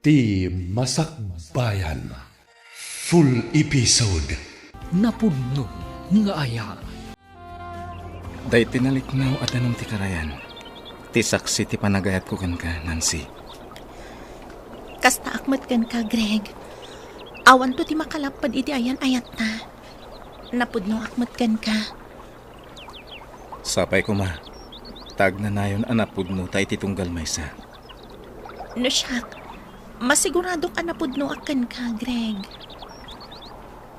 Ti Masakbayan. Full episode. Napudno nga aya. Day tinaliknaw at anong ti karayan. Ti saksi ti panagayat ko kan ka, Nancy. Kasta akmat kan ka, Greg. Awan to ti makalapad iti ayan ayat na. Napudno akmat kan ka. Sapay ko ma. Tag na nayon anapudno tayo titunggal maysa. No siyak, masigurado ka napudno akan ka, Greg.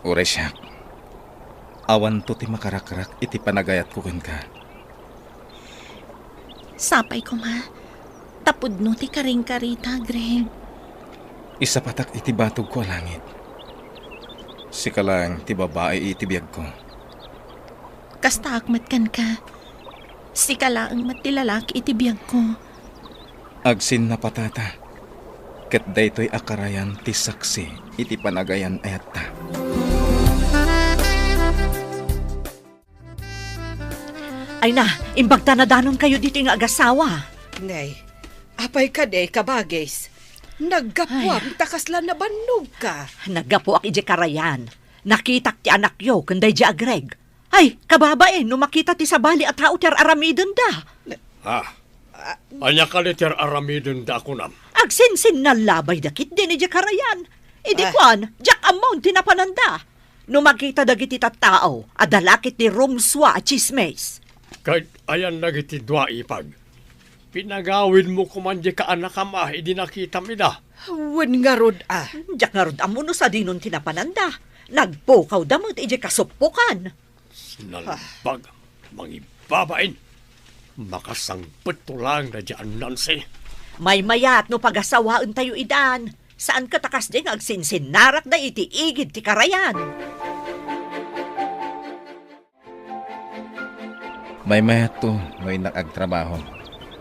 Ure siya. Awan to ti makarakrak iti panagayat ko kan ka. Sapay ko ma, tapudno ti karing-karita, Greg. Isa patak iti batog ko langit. Sika lang ti babae iti biyag ko. Kasta akmat kan ka. Sika laang matilalaki iti biyag ko. Agsin na patata. Ket daytoy akarayan ti saksi iti panagayan ayat ta. Ay na, imbagta na danon kayo dito nga agasawa. Nay, apay ka day kabagis. Naggapuam, takaslan na banog ka. Naggapo ak ije karayan. Nakitak ti anak yo, kanday di agreg. Ay, kababae, no makita ti sabali at hao ti aramidon da. Anya ka liter aramidon da ako nam. Agsinsin na labay dakit din ije karayan. Idi kwan, jak amount tinapananda. No makita dagiti tattao, adalakit ni Romswa at chismes. Kahit ayan nagiti dwa ipag. Pinagawin mo kumandi ka anak ama, hindi nakita mi da. Wen nga rod Jak nga rod amuno sa dinon tinapananda. Nagpukaw damot ije kasuppukan. Sinalbag, mangibabain. Makasangpet to lang na dyan, Nancy. May mayat no pagasawaan tayo idan. Saan ka takas din agsinsin-narak da iti igid ti karayan. May mayat to, may nakagtrabaho.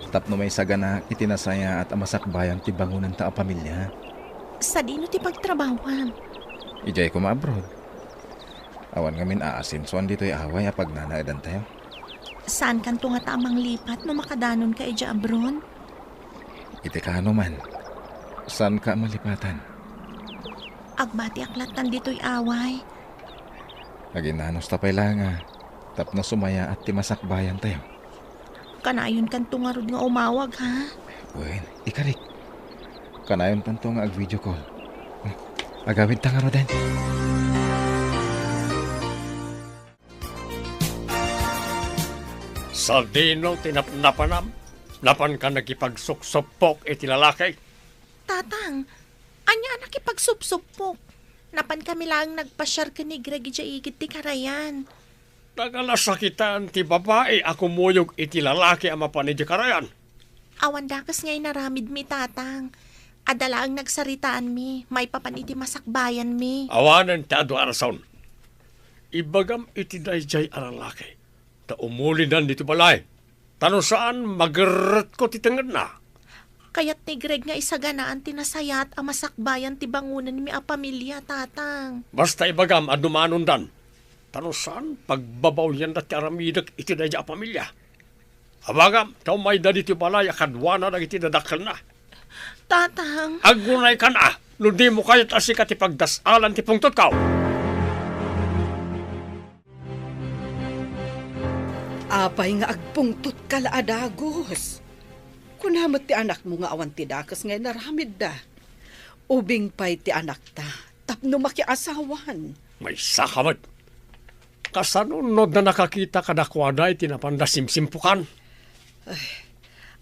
Tapno may sagana itinasaya at amasakbayan ti bangunan ta a pamilya. Sa dino ti pagtrabawan. Ijay ko ma-abroad. Awan ngamin aasin, so andito'y away apag nanaidan tayo. Saan kan to nga tamang lipat no makadanon ka ija abron? Iti ka ano man. Saan ka malipatan? Agbati aklatan dito'y away. Aginanos tapay lang Tapno sumaya at timasakbayan tayo. Kanayon kan to nga rod nga umawag, ha? Wen, ikarik. Kanayon tanto nga ag-video call. Agawid ta nga rodan. Sa dino tinapnapanam, napan ka nagipagsuksuppok iti lalaki. Tatang, anya anak ipagsupsupok. Napan kami lang nagpasyar ka ni Greg ija igid ti karayan. Nagalasakitan ti babae, ako muyog iti lalaki ang mapanidya karayan. Awan dakas ngay naramid mi, tatang. Adala ang nagsaritaan mi, may papan iti masakbayan mi. Awanan ti adu arason. Ibagam iti dayjay ang lalaki. Ta umulinan dito balay. Tano saan magret ko titengad na. Kaya't ni Greg nga isaganaan tinasayat ang masakbayan ti bangunan mi a pamilya, tatang. Basta ibagam adumanon dan. Tano saan pagbabaw yan dati aramidak iti dayjay a pamilya. Abagam, taw may dadi ti balay akadwana na iti dadakal na. Tatang. Agunay ka na. No di mo kayat asikat ipagdasalan ti pungtot ka. Apay nga agpungtot ka laadagos. Kunamat ti anak mo nga awan ti dakas ngay naramid da. Ubing pay ti anak ta, tapno makiasawan. May sakamad. Kasanunod na nakakita kadakwaday tinapanda simsimpukan.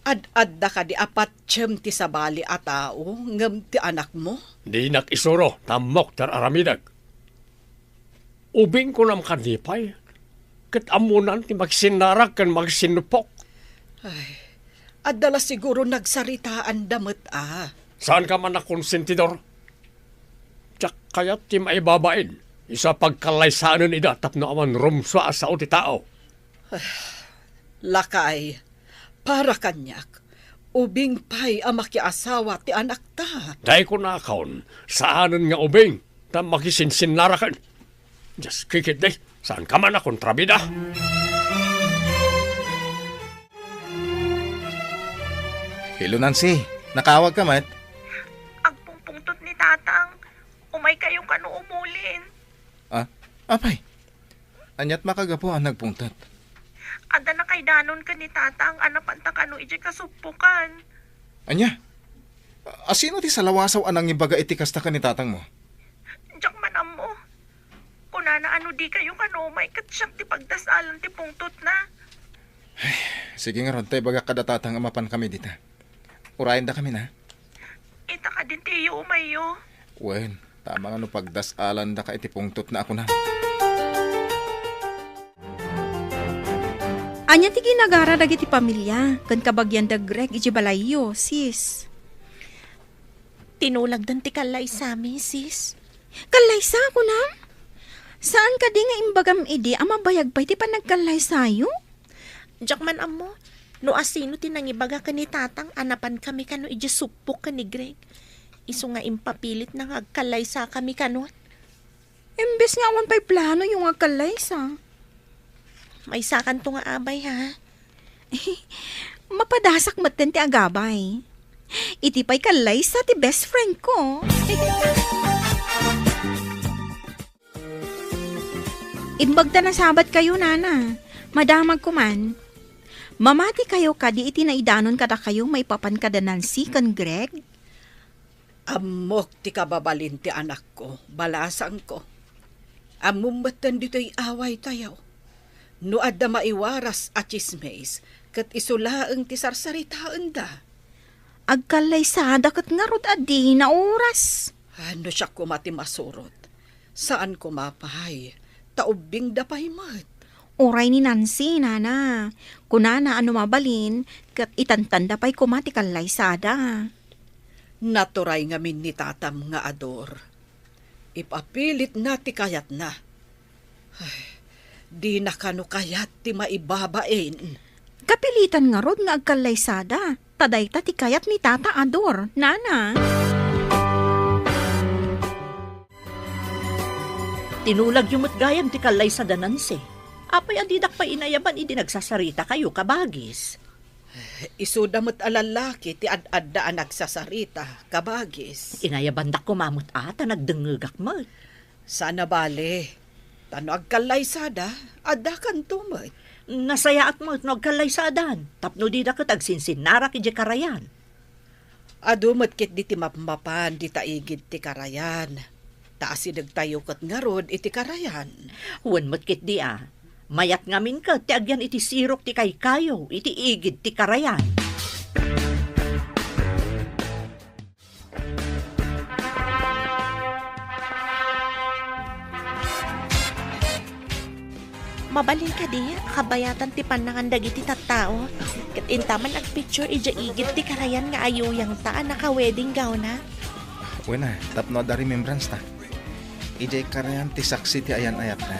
Ad-ad da ka di apat tiyem ti sabali a tao, ngam ti anak mo. Di nakisuro, tamok tar aramidag. Ubing ko nam kanipay. Kat amunan ti magsinarak kan magsinupok. Adala siguro nagsaritaan damit Saan ka man nakonsentidor? Tsak kayat ti maibabain. Isa pagkalaysanan ida tapno aman rumswa sa uti tao. Lakay, para kanyak. Ubing pay ang makiasawa ti anak ta. Dahil ko nakakaon, saanan nga ubing, ta makisinsinarakan. Just kikit day, saan ka man akong trabida? Hello, Nancy. Nakawag ka, Mat? Agpong kayo kano umulin. Ah, apay. Anyat makagapo ang nagpungtot. Ada na kay danon ka ni tata ang anapan ta kano iti kasupukan. Anya? Asino ti salawasaw anang ibaga iti kasta ka ni tatang mo? Diyak manam mo. Kunana ano di kayo kano may katsyak ti pagdasalan ti pungtot na. Sige nga ron, tayo baga kada tatang amapan kami dita. Urayan da kami na. Ita ka din tiyo umayo. Wen, tama nga no pagdasalan da ka iti pungtot na ako na. Anya ti ginagara dagiti pamilya, kan kabagyan da Greg iti balayo, sis. Tinulagdan ti kalay sa amin, sis. Kalay sa ako na? Saan ka di nga imbagam idi ang mabayag pa iti panagkalay sayo? Diyak man amo. No asino tinangibaga ka ni tatang anapan kami kano iti supok ka ni Greg. Isu nga impapilit na agkalay sa kami kanot. Imbes nga awan pa'y plano yung agkalay sa. May sakan to nga abay ha. Mapadasak maten ti agabay. Iti pa'y kalay sa ti best friend ko. Imbagta na sabat kayo, nana. Madamag kuman. Mamati kayo kadi iti naidanon kada kayo may papan kada Nancy kan Greg. Amok ti kababalin ti anak ko, balasang ko. Amumbatan dito'y away tayo. No adda maiwaras at chismes, kat isulaang ti sarsaritaan da. Agkalay sada kat nga rod adi na oras. Ano siya kumati masurot? Saan kumapahay? Taubing dapay mat. Oray ni Nancy, nana. Kunana ano mabalin, kat itantanda pa'y kumati kalay sada. Naturay ngamin ni tatam nga ador. Ipapilit na ti kayat na. Ay, di na kano kayat ti maibabain. Kapilitan nga rod nga agkalay sada. Taday ta ti kayat ni Tata Ador, nana. Tinulag yung matgayam ti kalay sa dananse. Apay adidak pa inayaban idi nagsasarita kayo kabagis. Isudamot alalaki ti ad-adda ang nagsasarita, kabagis. Inayaban da kumamot ata nagdengegak mo. Sana bale, tano agkalay sada, adda kan tumot. Nasaya at mo nagkalay sa adan. Tapno di da katagsinsinara ki karayan. Adumot kit di ti mapmapan, di taigid ti karayan. Taasinag tayo kat ngarod iti karayan. Huwan mo't kit di mayat ngamin ka ti agyan iti sirok ti kaykayo, iti igid ti karayan. Mabalin ka di, kabayatan ti panangan dagiti tattao. Kat intaman agpicture ija igit ti karayan nga ayuyang ta naka-wedding gown na. Wen na, tapno da remembrance ta. Ijay karayan ti saksi ti ayan-ayat na.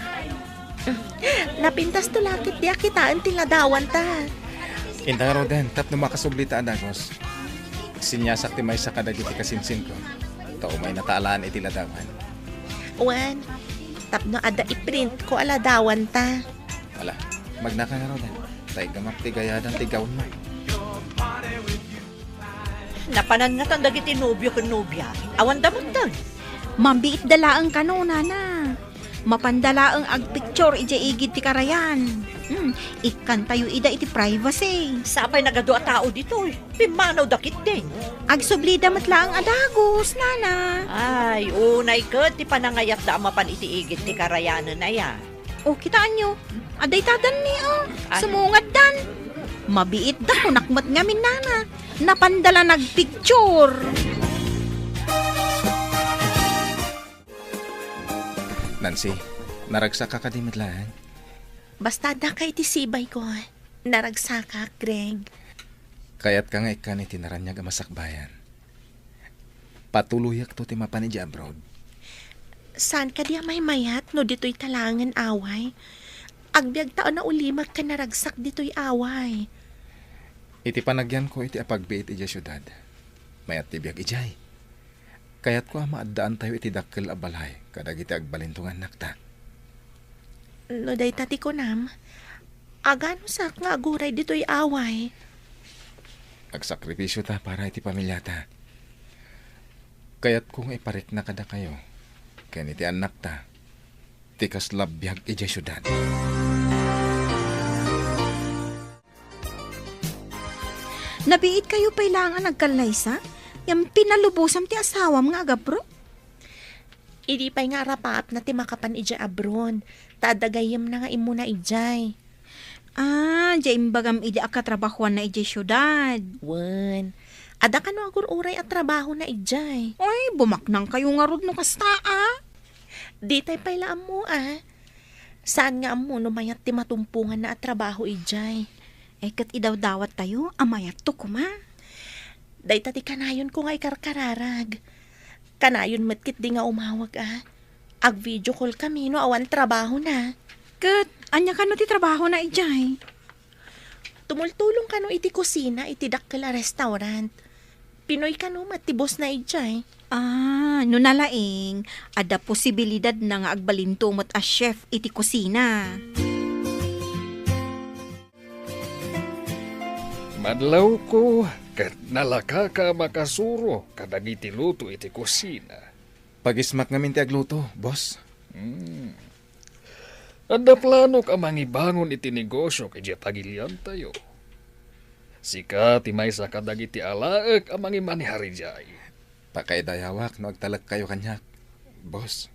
Napintas to lakit di akitaan ti ladawan ta. Inta nga din, tapno makasubli ta adagos. Sinyasak ti may sakadagiti kasinsin ko. Tao may nataalaan iti ladawan. Wan, tapno ada iprint ko aladawan ta. Wala, magnaka nga din. Tay gamak ti gayadan ti gawin mo. Napanan nga tang dagiti nobyo kan nobya. Awan damot dag. Mambiit dalaang kano, nana. Mapandalaang agpicture ija igid ti karayan. Ikan tayo ida iti privacy. Sapay nagado a tao dito Pimanaw dakit din. Agsubli damat laang adagos, nana. Ay, unay ka ti panangayat da mapan iti igid ti karayanan na ya. O, kitaan nyo. Aday tadan ni, sumungad dan. Mabiit da kunakmat ngamin, nana. Napandala nagpicture. Nancy, naragsak ka kadimit lang. Basta da kay ti sibay ko. Naragsaka, Greg. Kaya't ka nga ikan iti naranyag amasakbayan. Patuluyak to ti mapan iti abroad. Saan ka di may mayat no dito'y talangan away? Agbiag taon na ulimag ka naragsak dito'y away. Iti panagyan ko iti apagbiit iti syudad. Mayat ti biag ijay. Kaya't ko maadaan tayo iti dakkel a balay kadag iti agbalintungan nakta. No day tati ko nam, agano sak nga aguray dito'y away. Agsakripisyo ta para iti pamilya ta. Kaya't kung iparik na kada kayo, Ken iti anak ta. Tikas labiyag iti syudad. Nabiit kayo pailangan nagkalaysa? Yang pinalubusam ti asawam nga agabro? Idi pa'y nga rapaap na ti makapan ija abron. Tadagayam na nga imuna ijay. Diya imbagam idi akatrabahuan na ijay syudad. Wen, ada ka no agur uray at trabaho na ijay. Ay, bumaknang kayo nga rod no kasta Di tay pailaam mo Saan nga mo numayat ti matumpungan na at trabaho ijay? kat idaw-dawat tayo, amayat to kuma. Day tati kanayon ko nga ikarkararag. Kanayon matkit di nga umawag Ag video call kami no awan trabaho na. Kat, anya ka no ti trabaho na ijay? Tumultulong ka no iti kusina, iti dakkel a restaurant. Pinoy ka no matibos na ijay. No nalaing, ada posibilidad na nga agbalintumot as chef iti kusina. Madlaw ko, kat nalaka ka makasuro, kadagiti luto iti kusina. Pagismak ngamin ti agluto, boss. Ada plano ka mangibangon iti negosyo kaya pagilian tayo. Sika ti may sa kadagiti alaek ang mangimanihari jay. Pakaidayawak no agtalag kayo kanyak, boss.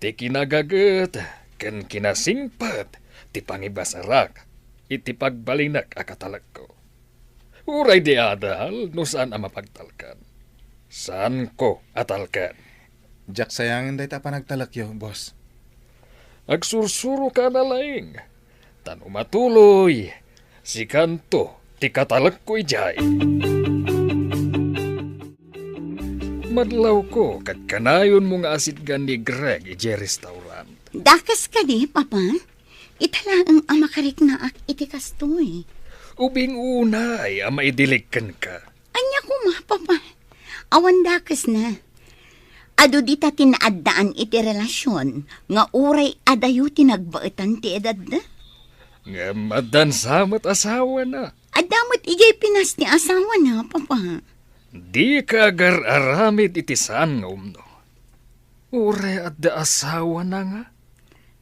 Ti kinagaget, ken kinasingpat, ti pangibasarak, iti pagbalinak akatalag ko. Uray di adal, no saan ang mapagtalkan? Saan ko atalkan? Jak sayangin day ta panagtalakyo, boss. Agsursuro ka na laing. Tano matuloy, si kanto, ti katalak ko ijay. Madlaw ko, kat kanayon mo nga asit gan ni Greg ijay restaurant. Dakas ka di, papa? Italaang amakarik na ak iti kastoy. Ubing unay, ama idilikan ka. Anya ko ma, papa. Awan dakas na. Ado di ta tinaaddaan iti relasyon, nga uray adayo tinagbaetan ti edad na. Nga madan samat asawa na. Adamot ijay pinas ni asawa na, papa. Di ka agar-aramid iti saan nga umno. Uray adda asawa na nga.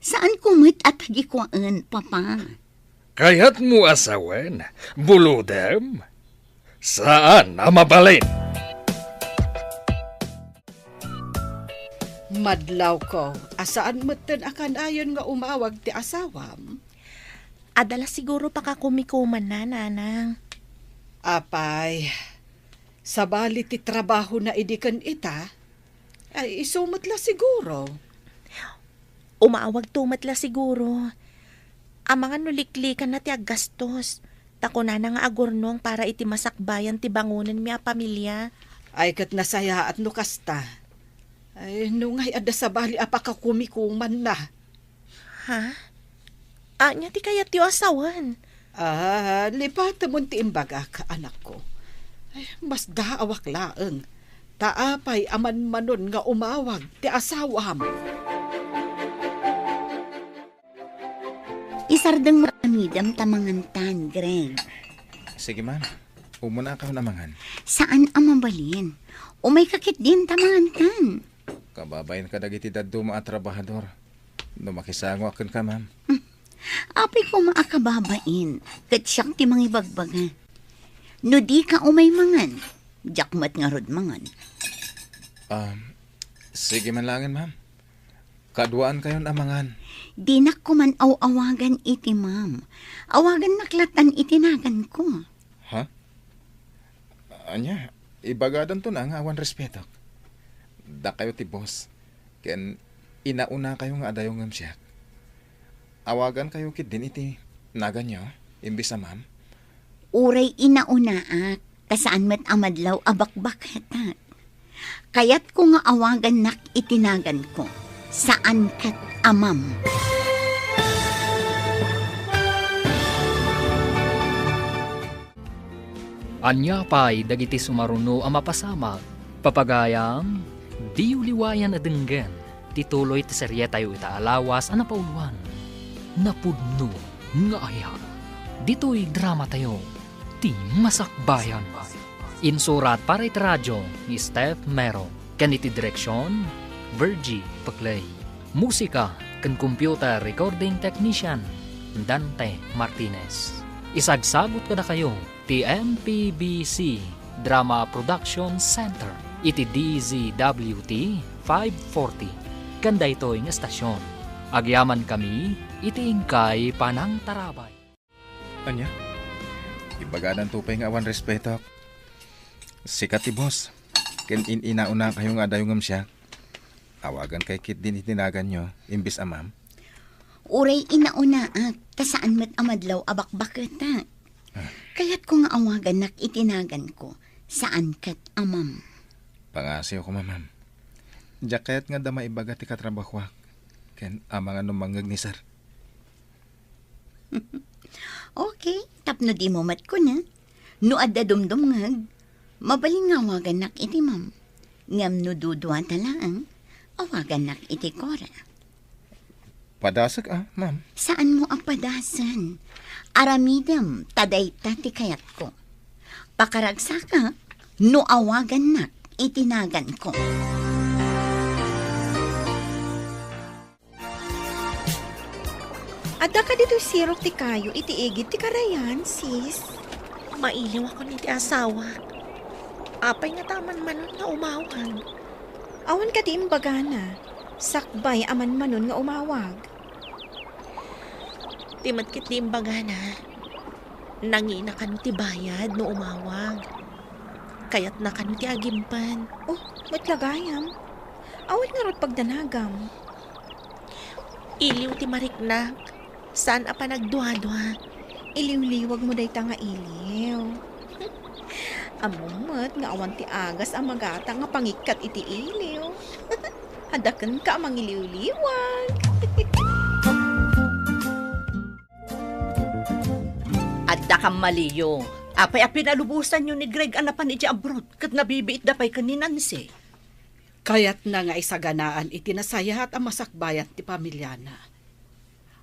Saan kumit at hagikuan, papa? Kayat mo asawen, buludem. Saan na mabalin? Madlaw ko, asaan moten akan ayon nga umawag ti asawam? Adala siguro pakakumikuman na, nanang. Apay, sabali ti trabaho na idikan ita, ay isumot la siguro. Umawag tumatla siguro. Ang mga nuliklikan na ti aggastos. Tako na nga agurnong para iti masakbayan ti bangunan mi a pamilya. Ay kat nasaya at nukasta. Ay nungay ada sabali apakakumikuman na. Ha? Anya ti kaya ti asawan? Lipata mo ti imbaga ka anak ko. Ay, mas daawak laeng. Taapay aman manon nga umawag ti asawam. Isardeng maramidam tamangantan, Greg. Sige ma'am, umuna ka namangan. Saan ang mabalin? Umay kakit din tamangantan. Kababayan ka dagiti daduma at trabahador. Numakisango akin ka ma'am. Api ko maakababain, kat siyang ti mangibagbaga. No di ka umay mangan, jakmat nga rod mangan. Sige man langin ma'am. Kaduaan kayo namangan. Di na ko man awagan iti, ma'am. Awagan naklatan itinagan ko. Ha? Anya, ibagadan to na nga awan respeto. Da kayo ti boss. Ken inauna kayo nga adayo ngam siya. Awagan kayo kit din iti naga nyo, imbis na ma'am. Uray inaunaak, kasaan met amadlaw abakbak hetat. Kayat ko nga awagan nak itinagan ko. Saan kat amam? Anya pa'y dagiti sumaruno ang mapasama, papagayam, di uliwayan adenggan, tituloy ti serye tayo itaalawas ang napauluan. Napudno nga aya, dito'y drama tayo, ti masakbayan. Insurat para iti radyo ni Steph Mero, kaniti direksyon, Virgie Paclay. Musika ken computer recording technician Dante Martinez. Isagsagot kada kayo ti MPBC Drama Production Center iti DZWT 540 kanda ito ng estasyon. Agyaman kami iti ingkay Panang Tarabay. Anya? Ibaganan tupay nga awan respeto. Sikat ti boss. Ken inauna kayo nga dayong siya. Awagan kay kit din itinagan nyo, imbis amam. Uray inauna at tasaan met amadlaw abakbaketa. Kaya't ko nga awagan nak itinagan ko, saan kat amam. Pangasiyo ko mamam. Jacket nga dama ibaga ti katrabahwak. Ken amang anong mangag ni sir. Okay, tapno di mo mat ko na. No adda dumdumngag, mabaling nga awagan nak iti mam. Ngam no dudwa talaang, awagan nak iti kora. Padasag ma'am. Saan mo ang padasan? Aramidam, taday tati kayat ko. Pakaragsa ka, no awagan nak itinagan ko. Adda ka dito sirok ti kayo, iti igit ti karayan, sis. Mailiw ako ni ti asawa. Apay nga taman manon nga umawag. Awan ka di imbagana. Sakbay aman manon nga umawag. Timat kit di imbaga na. Nangina ka ti bayad no umawag. Kaya't na ka ti agimpan. Oh, matlagayam. Awan nga rot pagdanagam. Iliw ti mariknak. Saan apa nagduwa-duwa? Iliw-liwag mo day nga iliw. Amumot nga awan ti agas ang magata nga pangikat iti iliw. Hadakan ka amang iliw-liwag. Adda kang maliyo. Apay a pinalubusan nyo ni Greg anapan iti abroad kat nabibiit da pa'y kaninansi. Kaya't na nga isaganaan itinasayat ang masakbayan ti pamilyana.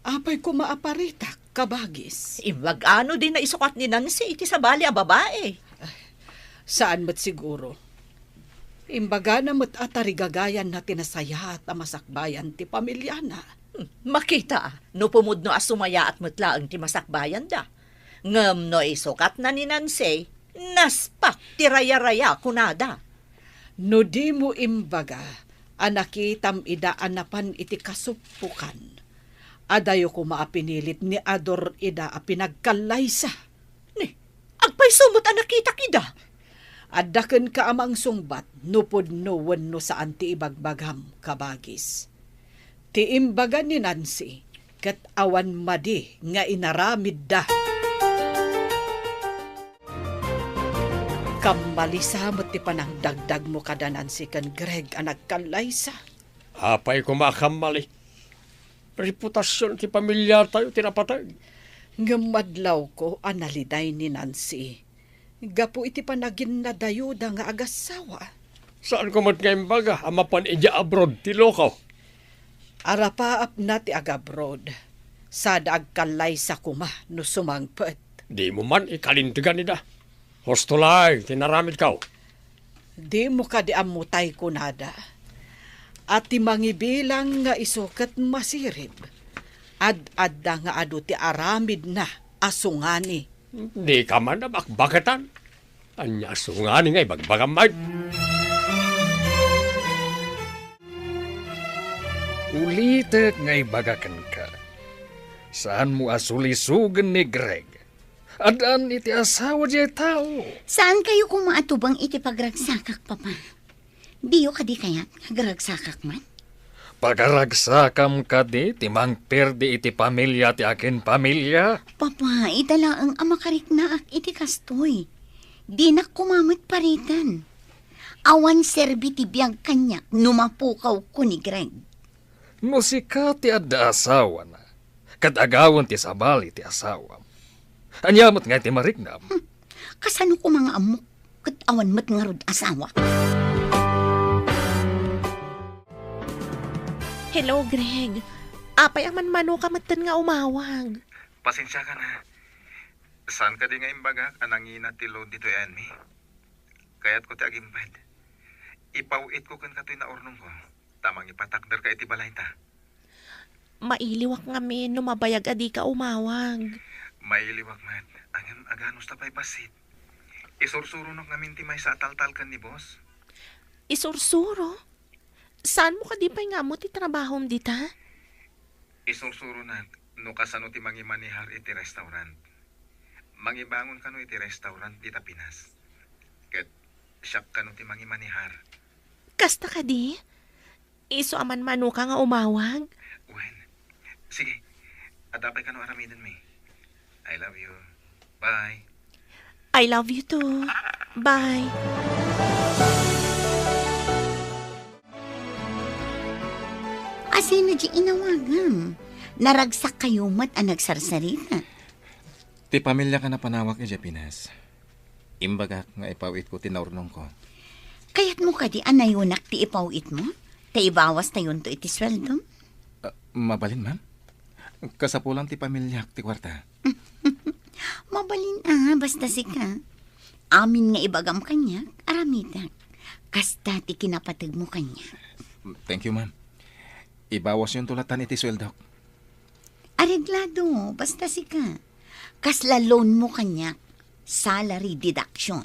Apay ko maaparitak, kabagis. Iwag ano din na isukat ni Nancy iti sabali a babae. Saan mat siguro? Imbaga na mat atarigagayan na tinasayat ang masakbayan ti pamilyana. Makita, no pumudno as sumaya at mutlaang ti masakbayan da. Ngam no isukat na ni Nancy, naspak ti raya-raya kunada. No di mo imbaga, anakitam ida anapan iti kasupukan. Adayo ko maapinilit ni Ador ida a pinagkalaysa. Ni, agpay sumot ang nakita kida. Adaken ka amang sungbat, nupod no wenno saan ti ibagbagam kabagis. Ti imbaga ni Nancy, kat awan madi nga inaramid da. Kamalisamot ti panang dagdag mo kada Nancy kan Greg ang nagkalaysa. Apay ko makamali. Reputasyon ti pamilya tayo tinapatag. Ngamadlaw ko analiday ni Nancy. Gapu iti panagin na dayuda nga agasawa. Saan ko mat ngayon baga? Amapan ija abroad ti lokaw. Arapaap na ti agabrod. Sada agkalay sa kuma no sumangpet. Di mo man ikalintigan nida. Hostolay, tinaramid kaw. Di mo ka di amutay kunada. At ti mangibilang nga isukat masirib. Ad-adda nga adu ti aramid na asungani. Di ka man na bakbakatan. Anya asungani nga ibagbagamay. Ulitek nga ibagakan ka. Saan mo asulisugan ni Greg? Adaan iti asawa diya tao. Saan kayo kumaatubang iti pagragsakak, Papa? Diyo ka di kayat nagragsakak man? Pagaragsakam ka di, timang perdi iti pamilya ti akin pamilya. Papa, italaang amakarik na ak iti kastoy. Di na kumamit paritan. Awan serbi ti biyag kanyak numapukaw ko ni Greg. Musika ti adda asawa na. Kadagawan ti sabali ti asawa. Anyamot nga ti marignam. Kasano ko mga amok kat awan mat nga rod asawa. Hello, Greg. Apay aman mano ka matan nga umawag. Pasensya ka na. Saan ka di nga imbaga anangina ti load dito yan mi? Kaya't ko ti agimpad. Ipauit ko kan katoy na ornong ko. Tamang ipatakder ka iti balay ta. Mailiwak nga mi no mabayag adi ka umawag. Mailiwag man. Angam aganos ta pa'y basit. Isursuro no ngamin ti may sa ataltal kan ni boss. Isursuro? Saan mo ka di pa'y nga mo ti trabahom dita? Isursuro na no kasano ti mangimanihar iti restaurant. Mangibangon ka no iti restaurant dita Pinas. Ket siyak ka no ti mangimanihar. Kasta ka di? Iso aman mano ka nga umawag? Wen, sige. Adapay ka no aramidin mi. I love you. Bye. I love you too. Bye. Asin na di inawagam. Naragsak kayo mat ang nagsarsarita. Ti pamilya ka na panawak ni Pinas. Imbagak nga ipawit ko tinaurnong ko. Kaya't mo ka di anayunak ti ipawit mo? Ti ibawas tayon to iti sweldo? Mabalin, ma'am? Kasapulang ti pamilya ti kwarta. Mabalin basta sika. Amin nga ibagam kanya, aramidak. Kasta ti kinapatag mo kanya. Thank you, ma'am. Ibawas yung tulatan iti sweldok. Areglado, basta sika. Kasla loan mo kanya, salary deduction.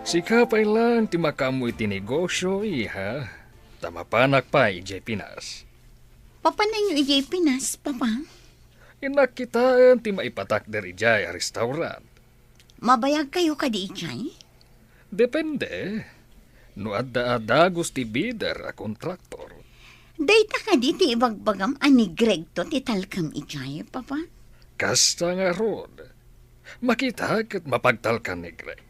Sikapay lang ti makamu iti negosyo, iha. Tamapanak pa, ijay Pinas. Papanay nyo ijay Pinas, papa? Inakitaan ti maipatak der ijay a restaurant. Mabayag kayo ka di ijay? Depende. No adda-adagos ti bidder a kontraktor. Dayta ka di ti ibagbagam ani Greg to ti talkam ijay, papa? Kasta nga rod. Makita kat mapagtalkan ni Greg.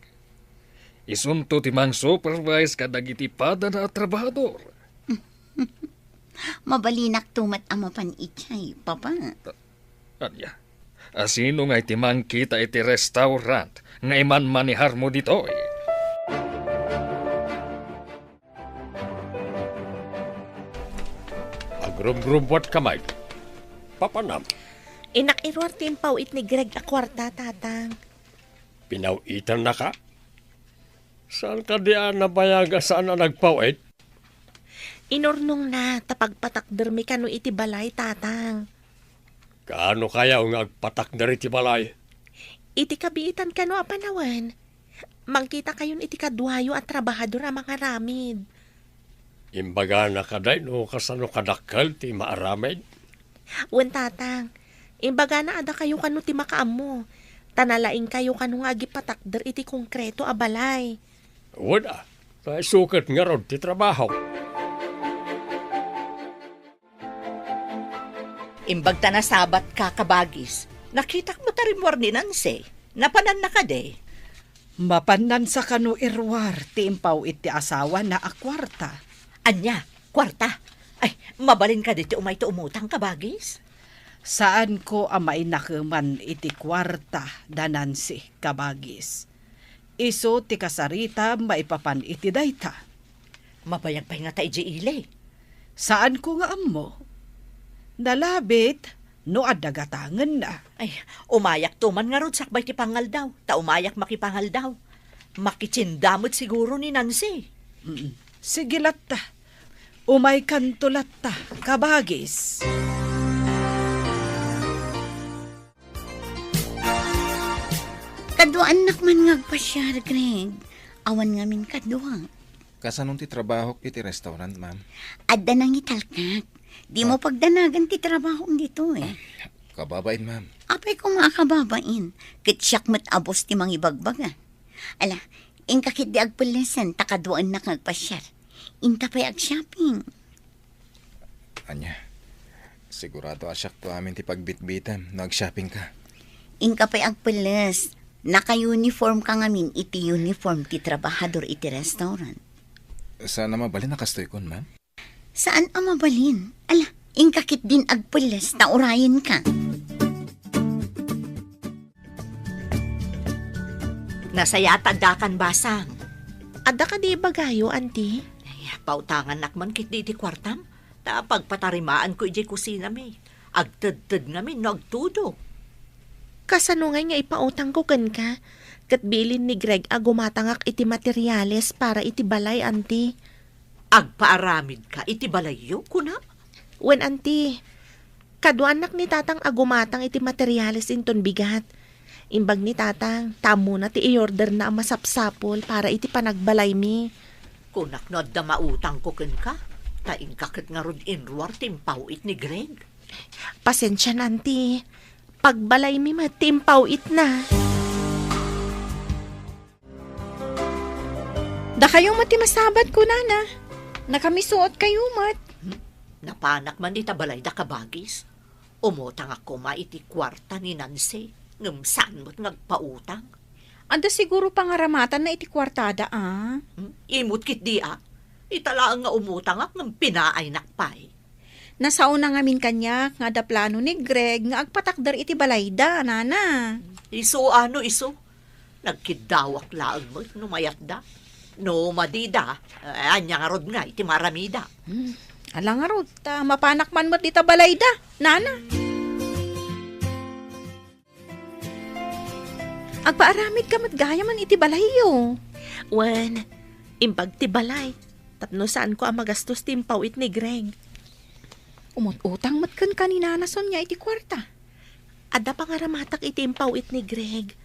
Isunto ti mang supervise kadagiti pada na trabahador. Mabalinak tumat amapan ijay, papa. Anya, asino nga iti mang kita iti restaurant nga iman manihar mo ditoy? Agrum-grumbot kamay. Papanam, Inak-irwar timpaw it ni Greg a kwarta, tatang. pinawitan na ka? Saan ka diyan nabayaga saan na nagpawit? Inurnong na tapagpatakder mi kano iti balay, tatang. Kaano kaya ang agpatak na rin ti balay? Iti kabiitan kano a panawan. Mangkita kayon iti kadwayo at trabahador a mga ramid. Imbaga na kaday no kasano kadakkel ti maaramid? Wen, tatang. Imbaga na ada kayo kano ti makaamo. Tanalaing kayo kano nga agipatakder iti konkreto a balay. Wala. Kaya sukat nga ron ti trabaho. Imbag ta na sabat ka kabagis. Nakita mo tarim war ni Nancy. Napanan na ka de. Mapanan sa kanu irwar, ti impaw iti asawa na akwarta. Anya, kwarta. Ay, mabalin ka dito umay to umutang kabagis. Saan ko amay nakaman iti kwarta, danansi, kabagis. Iso ti kasarita maipapan iti dayta. Mabayag pa nga ta ile. Saan ko nga amo? Nalabit, no adagatangan na. Ay, umayak tuman nga rod sakbay ti pangal daw. Ta umayak makipangal daw. Makitsindamot siguro ni Nancy. Sige latta, umay kanto latta, kabagis. Kaduan nakman ngagpasyar, Greg. Awan ngamin kadua. Kasanong ti trabaho iti restaurant, ma'am? Adda nang italkat. Di mo pagdanagan ti trabaho dito eh. Kababain, ma'am. Apay ko makakababain. Kitsyak mat abos ti mangibagbag. Ala, ingkakit di agpulesan, takaduan na ngagpasyar. Inta pa'y ag-shopping. Anya, sigurado asyak to amin ti pagbitbitan. Nag-shopping ka. Inka pa'y agpules. Naka-uniform ka ngamin iti uniform ti trabahador iti restaurant. Sana mabalin na kastoy kon, ma'am? Saan ang mabalin? Ala, ingkakit din agpules na urayan ka. Nasayata dakan basang. Ada ka di bagayo, auntie? Ay, pautangan nakman kit di kwartam. Ta pagpatarimaan ko iji kusina mi. Agtad-tad nga mi, no agtudo. Kasano nga ipautang ko kan ka? Kat bilin ni Greg agumatangak iti materyales para iti balay, anti. Agpaaramid ka, iti balayo, kuna? Wen, anti, kaduanak ni tatang agumatang iti materyales inton bigat. Imbag ni tatang, tamo na ti i-order na ang masapsapol para iti panagbalay mi. Kunak no da mautang ko ken ka. Taing kakit nga rod inruar timpaw it ni Greg. Pasensya na, anti. Pagbalay mi matimpaw it na. Da kayo matimasabat ko, nana. Nakamisuot kayo mat. Napanak man ita balay da kabagis. Umutang ako maiti kwarta ni Nancy. Ngam saan mo't nagpautang. Anda siguro pangaramatan na iti kwartada, ah. Imut kit di Italaang nga umutang ak ng pinaay nakpay. Nasauna nga min kanya nga da plano ni Greg nga agpatakdar iti balayda, nana. Iso. Nagkidawak laang mo, numayat da. No madida, anya nga rod nga iti maramida. Alang nga rod, mapanak man mo't ita balayda, nana. Agpaaramid ka mat gaya man iti balayo. Wen, imbag ti balay. Tapno saan ko ang magastos timpaw it ni Greg. Umut-utang mat kan kanina na Sonya iti kwarta. Ada pangaramatak iti impaw it ni Greg.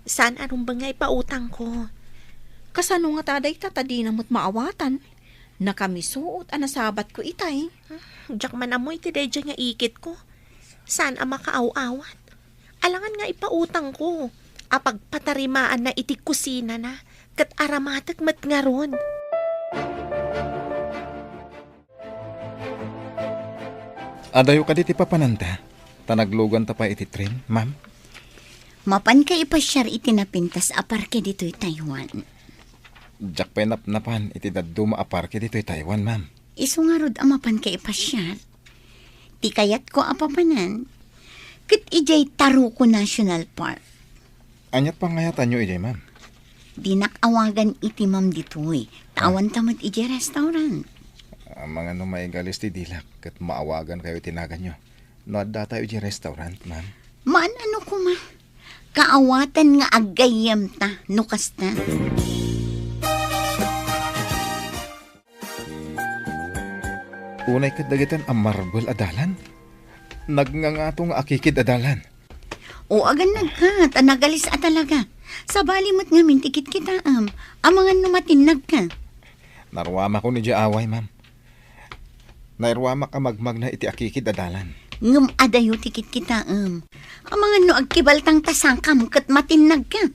Saan anong ba nga ipautang ko? Kasano nga taday tatadi na mo't maawatan. Nakamisuot anasabat ko itay. Diyak man amoy ti dedya nga ikit ko. Saan ang makaaw-awat? Alangan nga ipautang ko. Apag patarimaan na iti kusina na. Kat aramatak mat nga ron. Adayo ka diti papananta. Tanaglugan ta pa iti train, ma'am. Mapan ka ipasyar iti napintas aparke dito'y Taiwan. Diyak pa napnapan iti daduma aparke dito'y Taiwan, ma'am. Iso nga rod ang mapan ka ipasyar. Ti kayat ko apapanan. Kit ijay Taruco National Park. Anyat pangayatan nyo ijay, ma'am. Dinakawagan iti ma'am dito'y. Tawan tamad ijay restaurant. Ang mga numaigalis ti dilak kat maawagan kayo tinagan nyo. Noadda tayo ijay restaurant, ma'am. Maan ano ko ma? Kaawatan nga agayam ta, nukas ta. Unay kadagitan ang marble adalan. Nagngangatong akikid adalan. O agan nagkat, nagalis talaga. Sa balimot nga mintikit kita ang mga numatinag ka. Narwama ko ni away, ma'am. Nairwama ka magmag na iti akikid adalan. Ngum adayo tikit kita ang mga no agkibaltang tasangkam kat matinag ka.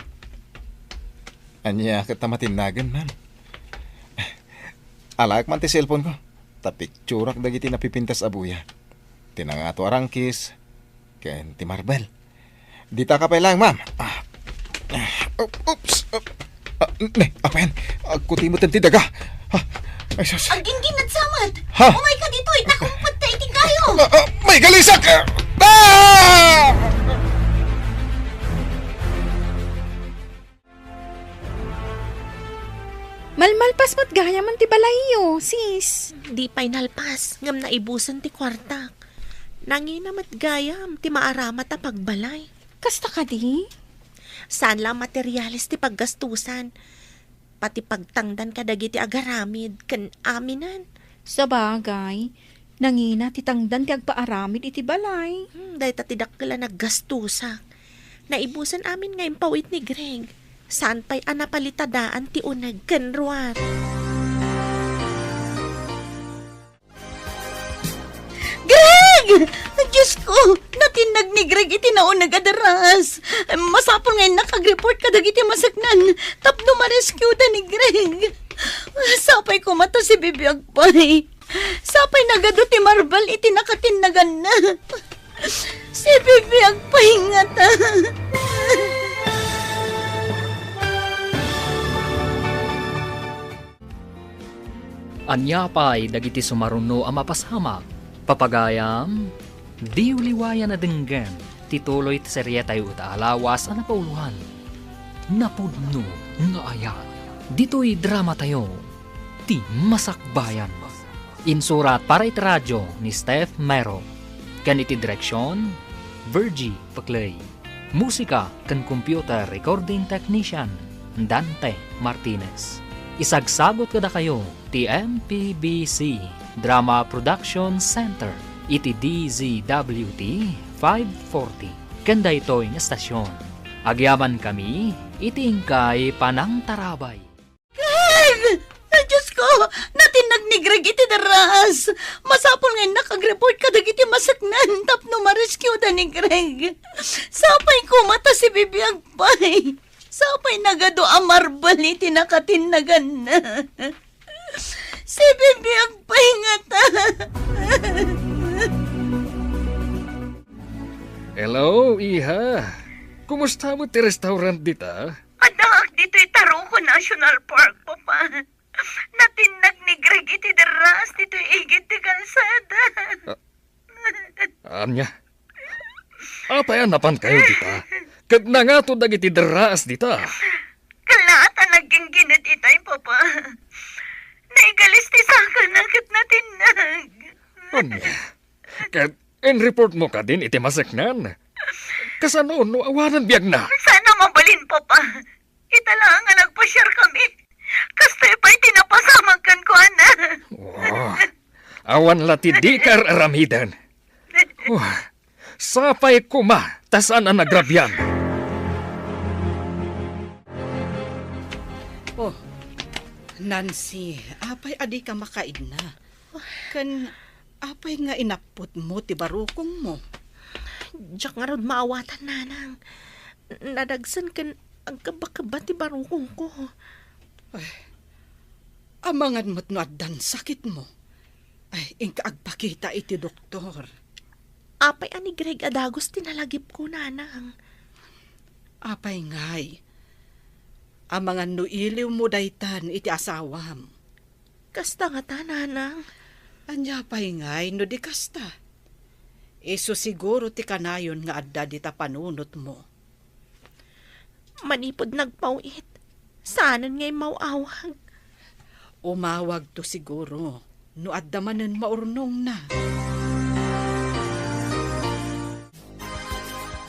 Anya kat matinagan, ma'am. Alak man ti cellphone ko. Tapikturak dagiti napipintas abuya. Tinangato arangkis. Ken ti Marvel. Dita ka pa lang, ma'am. Oops. Apen. Agkutimot ang tidaga. Ay, sus. Ang ginginat samad. Ha? Umay ka dito, nakumpad ta iting kayo. May galisak! Malmalpas mo't gaya man ti balayo, sis. Di pa'y nalpas. Ngam na ibusan ti kwartak. Nanginamat gayam ti maaramat a pagbalay. Kasta ka di? Saan lang materyales ti paggastusan. Pati pagtangdan kadagiti agaramid kan aminan. Sa bagay, nangina titangdan ti agpaaramid iti balay. Dahil tatidak kala naggastusak. Naibusan amin nga impawit ni Greg. Saan pa'y anapalitadaan ti unag kanruar. Greg! Diyos ko, natinag ni Greg iti naunag adaras. Masapol ngayon nakag-report ka dagiti masaknan. Tapno ma-rescue da ni Greg. Sapay ko mata si Bibi Agpay. Sapay nagado ti Marvel iti nakatinagan na. Si Bibi Agpay nga ta. Anya pa'y dagiti sumaruno ang mapasama. Papagayam, di uliwayan na denggan, tituloy ti serye tayo alawas ang napauluhan. Napudno nga ayan. Dito'y drama tayo, ti Masakbayan. Insurat para iti radyo ni Steph Mero. Ganiti direksyon, Virgie Paclay. Musika kan computer recording technician Dante Martinez. Isagsagot kada kayo ti MPBC Drama Production Center iti DZWT 540. Kanda ito'y estasyon. Agyaman kami iti ingkay panangtarabay. Greg! Diyos ko! Natinag ni Greg iti daras! Masapol ngayon nakag-report ka dagiti masaknan tapno ma-rescue da ni Greg. Sapay ko mata si Bibi Agpay. Sapay nagado a marble iti nakatinagan na. Si Bibi Agpay nga ta. Hello, Iha. Kumusta mo ti restaurant dita? Anak, dito'y Taroko National Park, Papa. Natinag ni Greg iti daras, dito'y igit ti kalsada. Anya? Apay napan kayo dita? Kag nangato dagiti deraas dita. Kalata naging ginit itay, Papa. Naigalis ti saka nakit natinag. Anya? Kag in-report mo ka din iti masaknan. Kasano no awanan biyag na? Sana mabalin, Papa. Itala nga nagpa-share kami. Kastoy pa'y tinapasamag kan ko, ana. Oh, awan lati di kar aramidan. Oh, sapay kuma, tasan ang nagrabyan. Oh, Nancy, apay adi ka makaid na. Kan, apay nga inapot mo ti barukong mo. Diyak nga ron maawatan, nanang. Nadagsan kan ang kabakaba ti barukong ko. Ay, amangan mo't no addan sakit mo. Ay, agpakita iti doktor. Apay ani Greg adagos tinalagip ko, nanang. Apay ngay. Amangan no iliw mo daytan iti asawam. Kasta nga ta, nanang. Anya pay ngay no di kasta. Iso siguro ti kanayon nga adda di ta panunot mo. Manipod nagpauit. Saanan nga'y mauawag. Umawag to siguro. No adda manen maurnong na.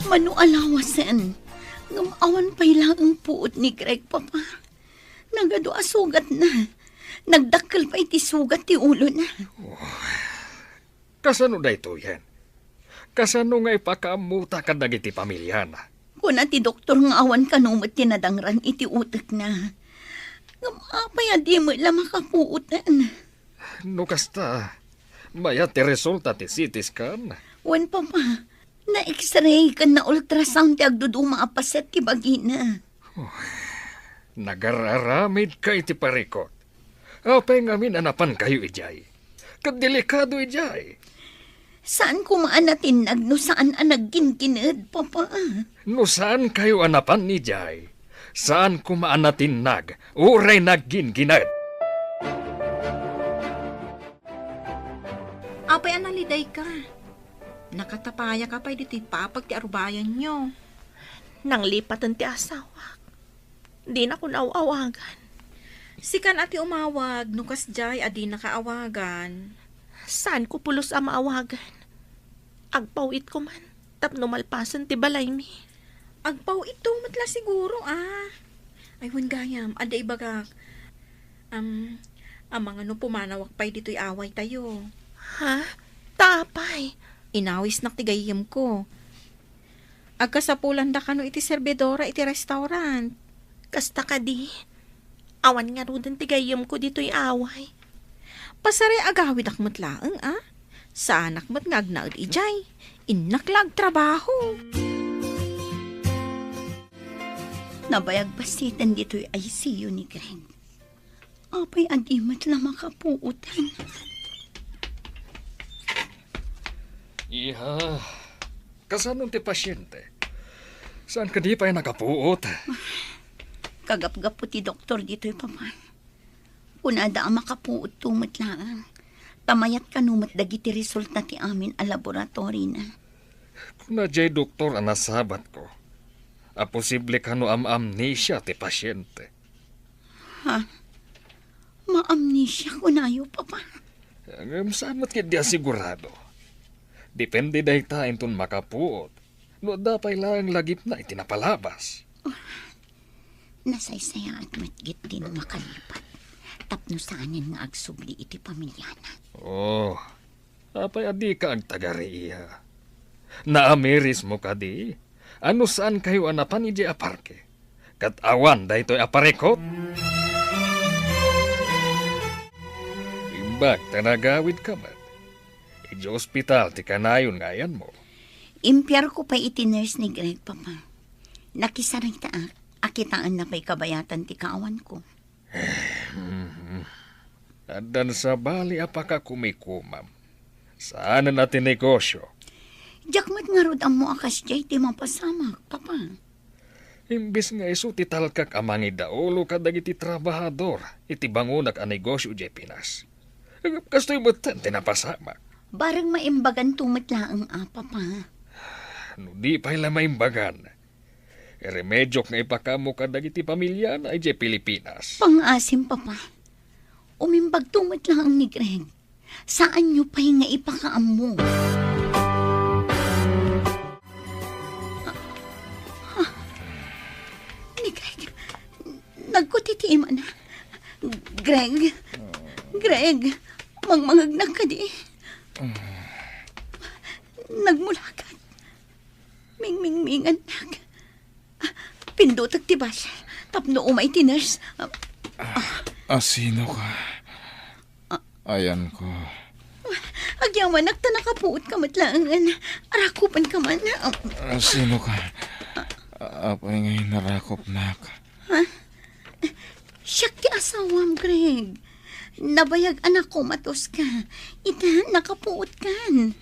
Manu alawasan. Ngamawan pa'y lang ang puot ni Greg, Papa. Nagado asugat na. Nagdakkel pa iti sugat ti ulo na. Kasano da ito yan? Kasano nga ipakaamuta ka dagiti pamilya na? Kuna ti doktor nga awan kanumot tinadangran iti utek na. Ngamapay adi mo ila makapuutan. No kasta, maya ti resulta ti CT scan. Wan, Papa. Na x-ray kan na ultrasound ti agduduma apaset ti bagina. Nagararamid ka iti parikot. Apay ngamin anapan kayo ijay. Kadelikado ijay. Saan kumaan natin no saan ang nagkinkinid, Papa? No saan kayo anapan ni Jay? Saan kumaan natin uray nagginginad? Apay analiday ka. Nakatapaya ka pa dito ipapag ti arubayan nyo. Nang lipatan ti asawa. Di na ko nauawagan. Sikan ati umawag, nukas jay adi nakaawagan. Saan ko pulos ang maawagan? Agpawit ko man. Tapno malpasan ti balay mi. Agpaw ito matla siguro Ay gayam, ada ibagak. Ang mga no pumanawak pa'y dito'y away tayo. Ha? Tapay. Inawis naktigayim ko. Agkasapulan da ka no iti serbedora iti restaurant. Kasta ka di. Awan nga rudan tigayim ko dito'y away. Pasari agawid akmat laeng Sa anak mo't ngagnaad ijay. Innaklag trabaho. Nabayag basitan dito'y ICU ni Greg. Apay adimat lang makapuutan. Iha, kasano ti pasyente? Saan ka di pa nakapuot? Kagap-gap po ti doktor dito'y, Papa. Kunada ang makapuot tumot lang. Tamayat kanumat dagiti resulta ti amin a laboratory na. Kung na jay doktor ang nasabat ko, posible ka no amnesia ti pasyente. Ha? Ma-amnesia ko na yo, Papa. Saan mo't kaya sigurado? Depende dahi ta inton makapuot. No dapay lang lagip na itinapalabas. Nasaysaya at matgit din makalipat. Tapno saanin nga agsubli iti pamilyana. Oh, apay adi ka ang tagariya. Naamiris mo ka di? Ano saan kayo anapan iji aparke? Kat awan da ito'y aparekot? Imbag tanagawid ka man. Iji ospital ti kanayon ngayan mo. Impyar ko pa iti nurse ni Greg, Papa. Nakisarita akitaan na pa'y kabayatan ti kaawan ko. Adan sa bali apaka kumikumam. Saan na natin negosyo? Jakmat nga rod ang mo akas jay ti mapasamak, Papa. Imbis nga iso ti talkak amangi daulo kadag iti trabahador, iti bangunak a negosyo jay Pinas. Kasto'y mutan tinapasamak. Barang maimbagan tumitlaang Papa. No di pa'y lamaimbagan. Remedyok nga ipakamo kadag iti pamilya na ay jay Pilipinas. Pangasim, Papa. Umimbag tumitlaang ni Greg. Saan nyo pa'y nga ipakaam mo? Ni Greg, nagkutitiima na. Greg, mangmangagnak ka di. Nagmulakat. Ming-ming-mingan nag. Pindutag ti Basya. Tapno umay ti nurse. Sino ka? Ayan ko. Agyaman, nagtanakapuot ka matlaangan. Arakupan ka man. Sino ka? Apay ngayon narakop na ka. Siyak ti asawam, Greg. Nabayag anak ko matos ka. Ita, nakapuot kan.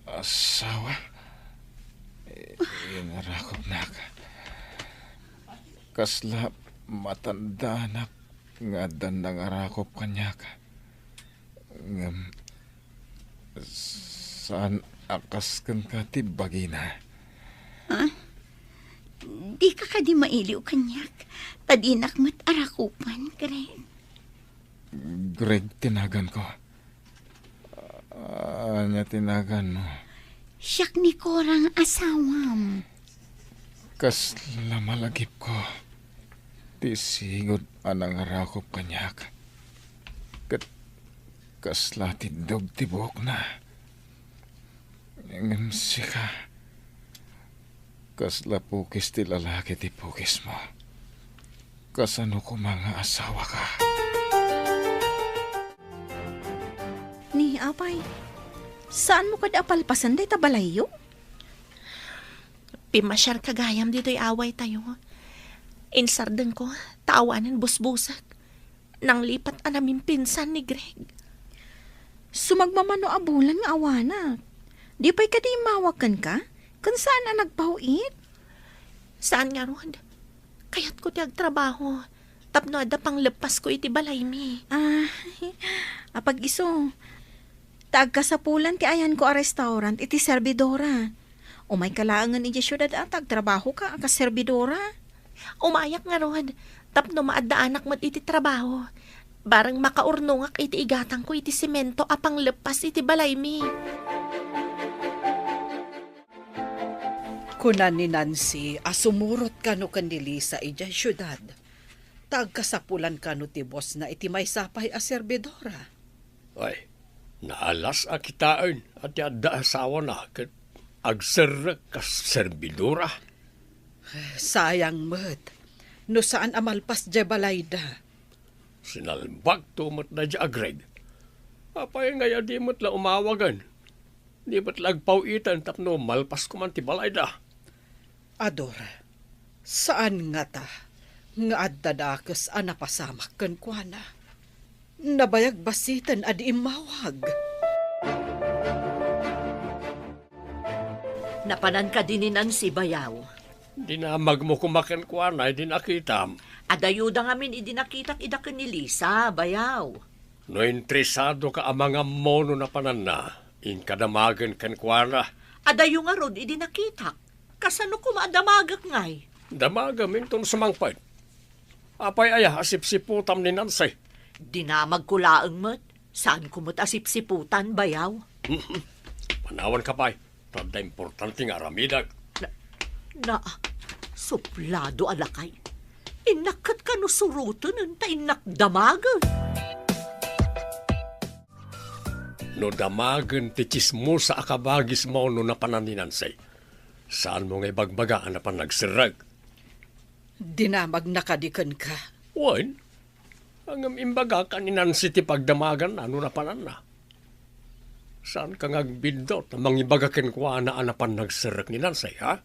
Asawa? Narakop na ka. Kasla matanda anak nga dan nangarakop kanya ka. Saan akas kan ka ti bagina? Di ka di mailiw kanyak. Tadinak mat arakupan, Greg. Greg, tinagan ko. Anya tinagan mo? Siyak ni Korang asawam. Kasla malagip ko. Ti sigod anang arakop kanyak. Kasla ti dog tibok na. Ngam sika. Kasla pukis ti lalaki ti pukis mo. Kasano ko mga asawa ka. Ni apay, saan mo kad apalpasan day tabalayo? Pimasyar kagayam dito'y away tayo. Insardan ko, tawanan busbusak. Nang lipat anamin pinsan ni Greg. Sumagmamano abulan nga awana. Di pa'y kadi mawakan ka? Kung saan na nagpahuit? Saan nga ron? Kaya't ko ti agtrabaho. Tapno ada pang lepas ko iti balay mi. Apag iso. Taag kasapulan ti ayan ko a restaurant iti servidora. O may kalaangan iti syudad at agtrabaho ka ka servidora. Umayak nga ron. Tapno maadda anak mat iti trabaho. Barang makaurnungak iti igatang ko iti semento apang lepas iti balay mi. Kunan ni Nancy, asumurot ka no kandili sa ijay syudad. Tagkasapulan ka no ti boss na iti may sapay a servidora. Ay, naalas a kitaan at yada asawa na kat agserrek ka servidora. Sayang mat. No saan amalpas jay balayda. Sinalbag tumat na dya Greg. Apay ngaya di mo't la umawagan. Di mo't lagpawitan tapno malpas ko man ti balayda. Adora, saan nga ta? Nga addadakas anapasamak kan kuana. Nabayag basitan adi imawag. Napanan ka din ni Nancy Bayaw. Dinamag mo kumakan kuana, di nakitam. Adayuda ngamin idinakitak idakan ni Lisa, Bayaw. No interesado ka ang mga mono na panan na, inkadamagan kan kuana. Adayo nga rod idinakitak. Kasano ko maadamagak ngay? Damaga minton sumangpad. Apay aya, asip-siputam ni Nancy. Dinamag ko laang mat. Saan ko mo't asip-siputan, Bayaw? Panawan ka pa'y. Tanda importante nga aramidag. Na, suplado alakay. Inakat ka no suruto nun ta inakdamagan. No damagan ti chismo sa akabagis mo no napananinansay. Saan mo nga ibagbagaan na pan nagsirag? Dinamag nakadikan ka. Wan, ang imbaga kaninansi ti pagdamagan ano na panan na. Saan ka ngagbindot na mangibagakin ko na anapan nagsirag ni Nansay, ha?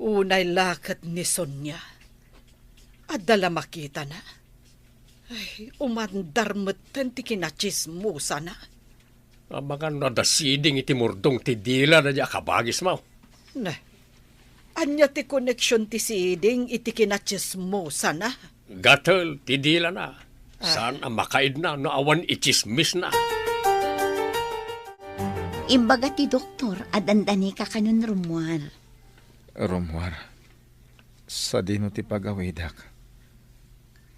Unay lakat ni Sonia. Adala makita na. Ay, umandar matan ti kinachismusa na. Abangan na dasiding iti murdong ti dila na di akabagis mo. Na, anya ti koneksyon ti siding iti kinachismusa na. Gatel, ti dila na. Saan ang makaid na no awan ichismis na. Imbaga ti doktor, adandani ka kanun Romuar. Romuar, sa dino ti pagawidak.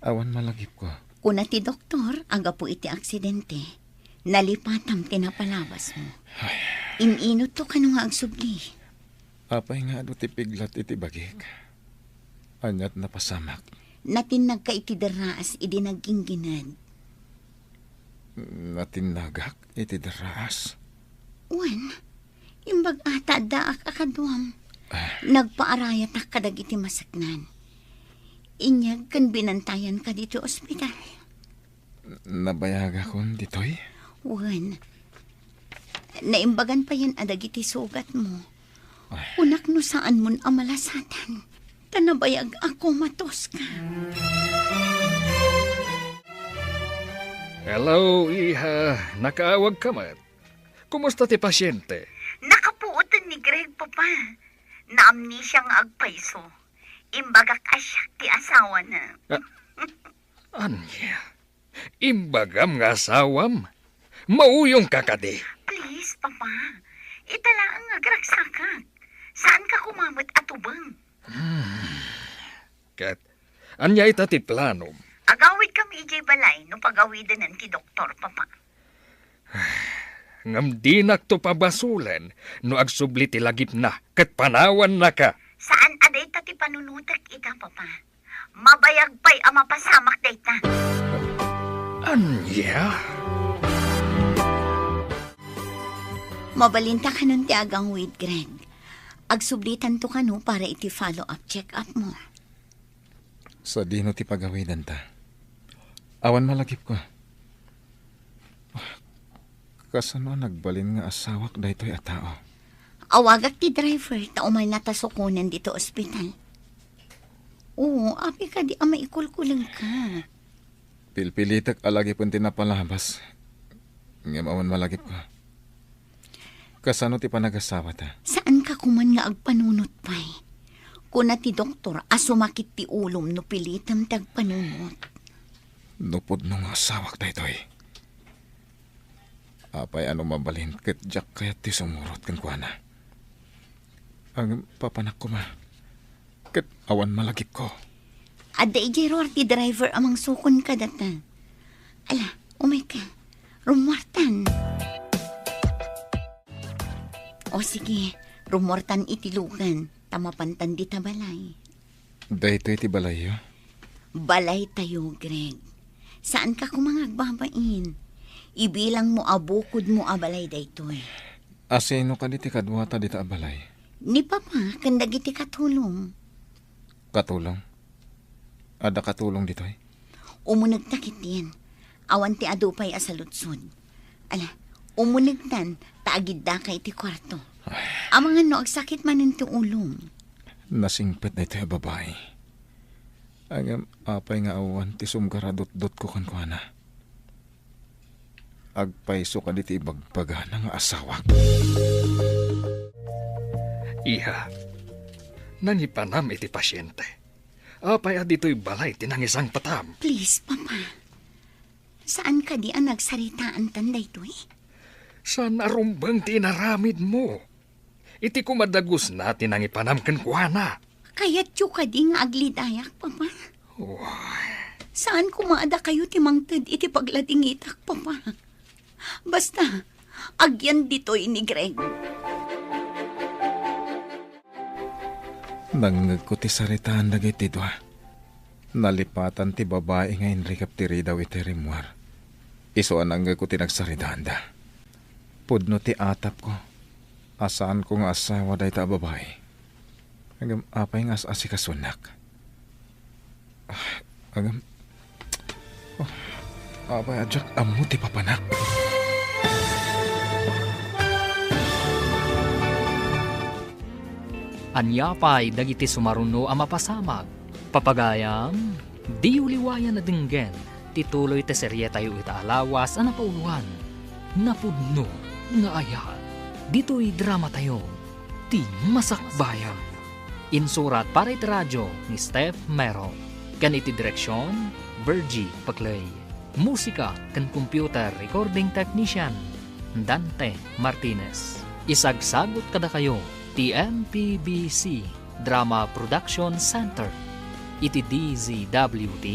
Awan malagip ko. Kuna ti doktor, aga po iti aksidente. Nalipatam tinapalabas mo. Inino to kanung nga agsubli. Apay nga do ti piglat iti bagik. Anyat napasamak. Natinag ka iti daraas, idi nagingginad. Natinagak iti daraas. Wan, imbag ata daak akaduam. Nagpaarayat ak kadag iti masaknan. Inyag kan binantayan ka dito ospital. Nabayaga kon ditoy? Wan, naimbagan pa yan adag iti sugat mo. Unak no saan mon amalasatan. Tanabayag ako matos ka. Hello, Iha. Nakaawag ka mat. Kumusta ti pasyente? Nakapuotan ni Greg, Papa. Naamnesia nga agpaiso. Imbagak asyak ti asawa na. Anya? Imbagam nga asawam? Mauyong ka kadi. Please, Papa. Itala ang agraksakak. Saan ka kumamot atubang? Kat, anya ita ti planom? Agawid kami ijay balay no pagawidan ng ti doktor, Papa. Ngam di to pabasulan no agsubli ti lagip na kat panawan na ka. Saan aday ta ti panunutak ita, Papa? Mabayag pa'y amapasamak day ta. Anya? Mabalinta ka nun ti agang with Greg. Agsublitan to ka no para iti follow-up check-up mo. Sa dino ti pagawidan ta. Awan malagip ko. Kasano nagbalin nga asawak daytoy a tao? Awagak ti driver, taumay natasukunan dito ospital. Oo, api ka di ama ikulkulang ka. Pilpilitak alagi pun tinapalabas. Ngam awan malagip ko. Kasano ti panagasawa ta? Saan ka kuman nga agpanunot pa'y? Kuna ti doktor, asumakit ti ulom no pilitam tagpanunot. Nupod nung asawak daytoy. Apay ano mabalin ket jak kayat ti sumurot kan kuana. Ang papanak ko ma. Ket awan malagip ko. Adda ijero ti driver amang sukon ka data. Ala, umay ka. Rumwartan. O sige, rumwartan itilugan. Tamapantan di tabalay. Daytoy ti balayo? Balay tayo, Greg. Saan ka kumangagbabain? Ibilang mo abukod mo abalay daytoy. Asino ka diti kadwata dita abalay? Ni Papa, kandagiti katulong. Katulong? Ada katulong ditoy? Umunag takit yan. Awan ti adupay asalutsod. Ala, umunagtan, taagid da kay ti kwarto. Amang ano, agsakit manin ti ulong. Nasingpet na ito yung babae. Ang apay nga awan ti sumgaradot-dot ko kan kuana. Agpaiso ka diti ibagbaga ng asawak. Iha, nangipanam iti pasyente. Apay dito'y balay tinangisang patam. Please, Papa. Saan ka di ang nagsaritaan tanday to eh? Saan arumbang tinaramid mo? Iti kumadagos na tinangipanam kan kuana. Kaya't yu ka di nga aglidayak, Papa. Saan kumaada kayo timangtad iti pagladingitak, Papa? Basta, agyan dito'y ni Greg. Nangag ko ti saritaan dagiti dua. Nalipatan ti babae nga inrikap ti ridaw iti rimwar. Iso anangag ko ti nagsaritaan da. Pudno ti atap ko. Asaan ko nga asawa day ta babae. Agam apay nga asikasunak. Agam... apay adyak amu ti papanak. Anyapay dagiti sumaruno ang mapasamag. Papagayam, di uliwayan na dinggen. Tituloy te serye tayo itaalawas ang napauluan. Napudno nga ayat. Dito'y drama tayo. Ti Masakbayan. Insurat para iti radyo ni Steph Mero. Kan iti direksyon, Virgie Paclay. Musika kan computer recording technician, Dante Martinez. Isagsagot kada kayo TMPBC Drama Production Center iti DZWT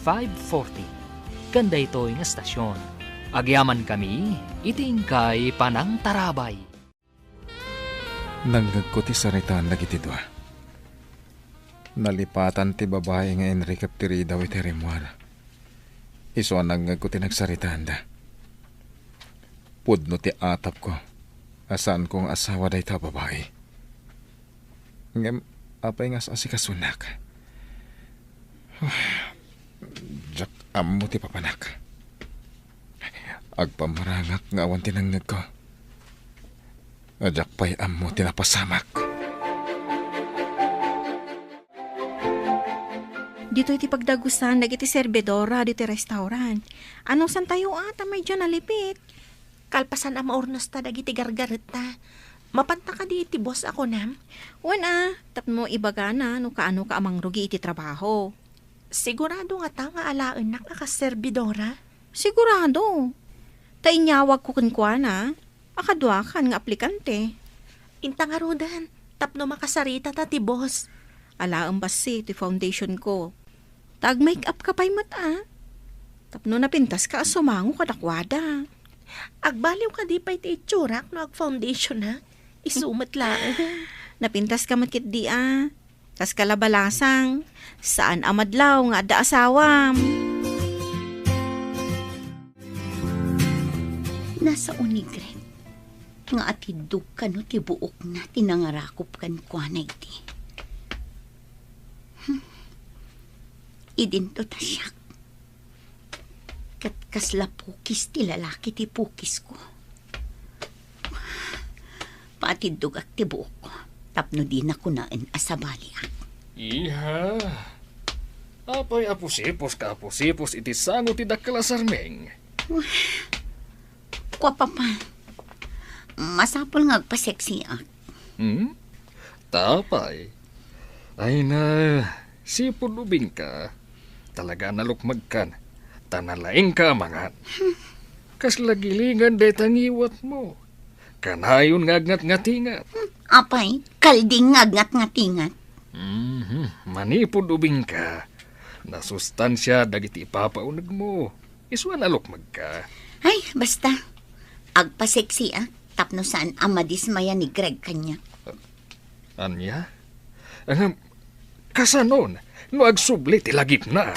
540 kanda ito'y nga stasyon. Agyaman kami itingkay panang tarabay. Nanggag ko ti saritaan dagiti dua. Nalipatan ti babae nga inrikap ti ridaw iti rimwar. Iso nanggag ko ti nagsaritaan da. Pudno ti atap ko. Asaan kong asawa day ta babae. Ngem, apay nga sa asikasunak. Jak amo ti papanak. Agpamarangak nga awan tinanggag ko. Ajak pa'y amo tinapasamak. Dito iti pagdagusan, dagiti serbedora, dito restaurant. Anong san tayo ata may dyan nalipit? Kalpasan ang maurnos ta dagiti gargaret ta. Mapanta ka di iti boss ako nam. Wana, tapno ibaga na, no kaano ka amang rugi iti trabaho. Sigurado nga ta nga alaan na kakaserbidora. Sigurado. Tainyawag ko kunkwana, akadwakan nga aplikante. Inta nga rodan, tapno makasarita ta ti boss. Alaang basi ti foundation ko. Tag make up ka pa'y mata. Tapno napintas ka asumango kadakwada. Agbaliw ka di pa'y ti itsurak no ag foundation ha. Isumat lang. Napintas ka matkit di Tas kalabalasang, saan amadlaw nga ada asawam? Nasa unigre. Nga atidug ka no ti buok na tinangarakop kan kwa na iti. Idinto ta siya. Kat kasla pukis ti lalaki ti pukis ko. Patidug ak ti buok ko. Tapno di na kunain asabali ak. Iha. Apay apusipos ka apusipos iti sango ti dakkel asarmeng. Kwa papa. Masapol nga agpaseksi ak. Tapay. Ay na, sipon ubing ka. Talaga nalukmag kan. Tanalaing ka amangan. Kas lagilingan day tangiwat mo. Kanayon nga agnat-ngatingat. Apay, kalding nga agnat-ngatingat. Manipod ubing ka. Nasustansya dagiti ipapaunag mo. Iswan alukmag ka. Ay, basta. Agpaseksi ak. Tapno saan amadismaya ni Greg kanya. Anya? Kasanon, no agsubli tilagip na.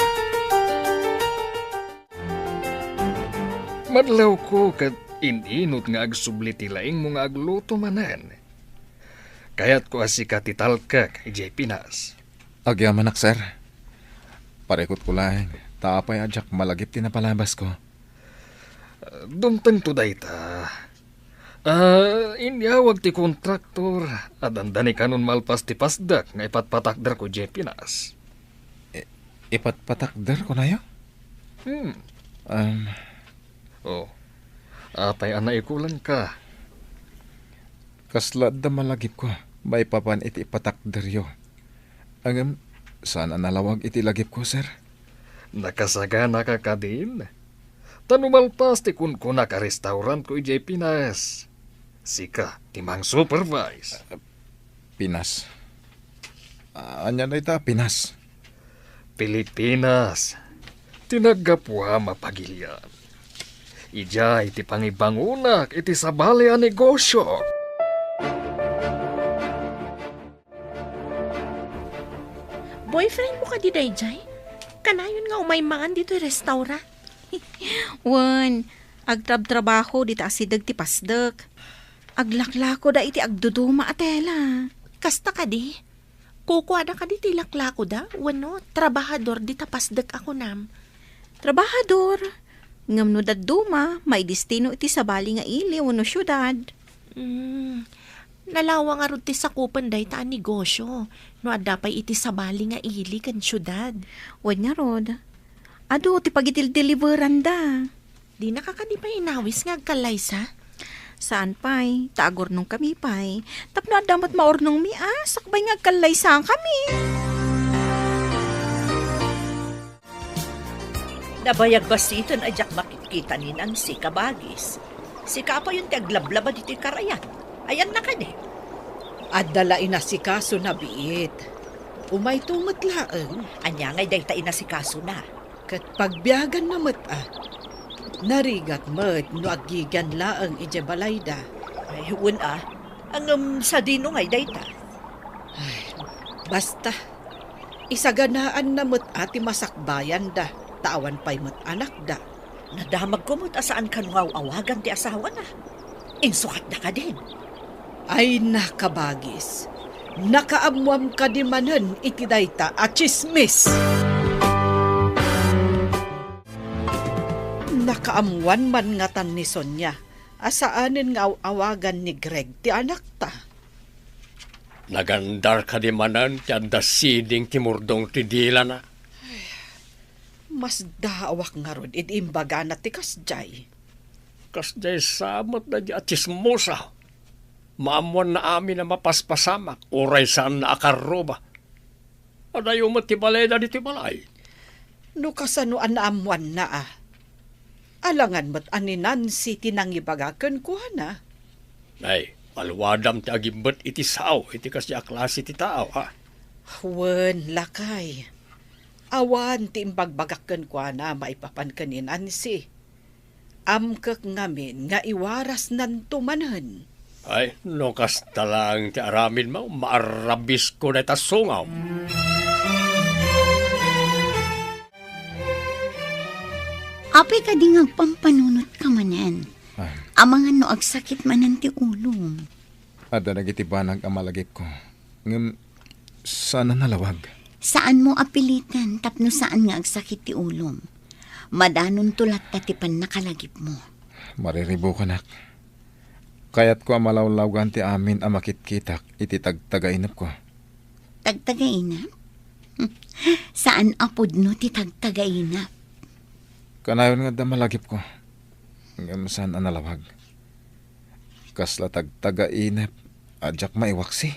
Madlaw ko kat ininot nga agsubli tilaing mo nga agluto manan. Kaya't ko asika titalkak, ijay Pinas. Agyaman ak, sir. Parekot ko lang. Tapay adyak malagip tinapalabas ko. Dumtang to dayta. Inyawag ti kontraktor at andani kanon malpas ti pasdak nga ipatpatakder ko ijay Pinas. Ipatpatakder ko na yo? Apay ikulan ka. Kaslad da malagip ko. May papan iti ipatakder yo. Angam, sana nalawag iti lagip ko, sir? Nakasagana ka ka din. Tanumalpas ti kun ka restaurant ko ijay Pinas. Sika, timang supervise. Pinas. Anya na ita, Pinas. Pilipinas. Tinagapwa mapagilian. Ijay iti pangibangunak iti sabali a negosyo. Boyfriend mo ka di dayjay? Kanayon nga umaymangan dito yung restaurant. Wan, agtrab-trabaho di ta asidag ti pasdag. Aglaklako da iti agduduma atela. Kasta ka di? Kukuha na ka di tilaklako da? Wano, trabahador di tapasdag ako nam. Trabahador. Ngam no daduma, may destino iti sabali nga ili wano syudad. Nalawa nga ron ti sakupan day ta negosyo. No adapay iti sabali nga ili kan syudad. Wan nga rod. Ado, ti pagitil-deliveran da. Di nakakadi pa inawis nga agkalaysa. Saan pa'y? Taagor nung kami pa'y. Tapno damat maor nung mi sakbay nga agkalaysang kami. Nabayag basiton ajak makikita ni Nancy kabagis. Si Kapa yung tiaglablaba dito karayan. Ayan na ka di. Adala inasikaso na biit. Umay tumatlaang. Anya ngay dayta inasikaso na. Kat pagbiyagan na mata. Narigat mat no agigan laang ije balayda. Ay, ang sa dino ngay dayta. Basta, isaganaan na mat ati masakbayan da. Tawan pa'y mat anak da. Nadamag ko mo't asaan ka nung awagan ti asawa na. Insukat na ka din. Ay nakabagis. Nakaamwam ka di manan iti dayta at chismis. Nakaamuan man nga tan ni Sonia. Asaanin nga awagan ni Greg ti anak ta. Nagandar ka di manan ti anda siding ti murdong ti dila na. Mas daawak nga rod imbaga na ti kasjay. Kasjay samot na di at chismosa. Maamuan na amin na mapaspasamak. Uray saan na akaroba. Adayo mo ti balay na di ti balay. No kasanoan na amuan na Alangan mo't ani Nancy tinangibagakan ko na. Ay, alwadam ti agimbat iti sao. Iti kasya klase ti tao ha. Wen, lakay. Awan ti imbagbagakan ko na maipapan ka ni Nancy. Amkak ngamin nga iwaras nan tumanan. Ay, no kasta lang ti aramin mo, maarabis ko na itasungaw. Apay ka di nga pampanunot ka manan. Amangan no agsakit manan ti ulom. Ada nagitibanag ang malagip ko. Ngam, sana nalawag. Saan mo apilitan tapno saan nga agsakit ti ulom? Madanon tulat tatipan nakalagip mo. Mariribo ka nak. Kaya't ko ang malawlawan ti amin ang makitkitak iti tagtagainap ko. Tagtagainap? Saan apod no ti tagtagainap? Kanayon nga da malagip ko. Ngam saan ang nalawag. Kasla tagtagainap adyak maiwaksi.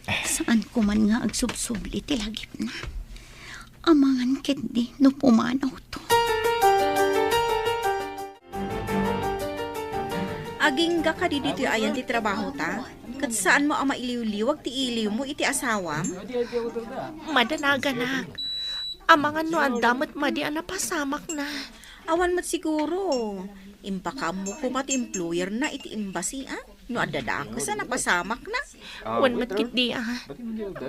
Saan ko man nga agsubsubli ti lagip na. Amangan kendi no pumanaw to. Aging ka di dito ayan ti trabaho ta? Kat saan mo ang mailiw-liwag ti iliw mo iti asawa? Madanaganak. Amangan no ang damat madi ang napasamak na. Awan mat siguro. Impakam mo ko mat employer na iti embassy No adadakas napasamak na. Wan mat kit di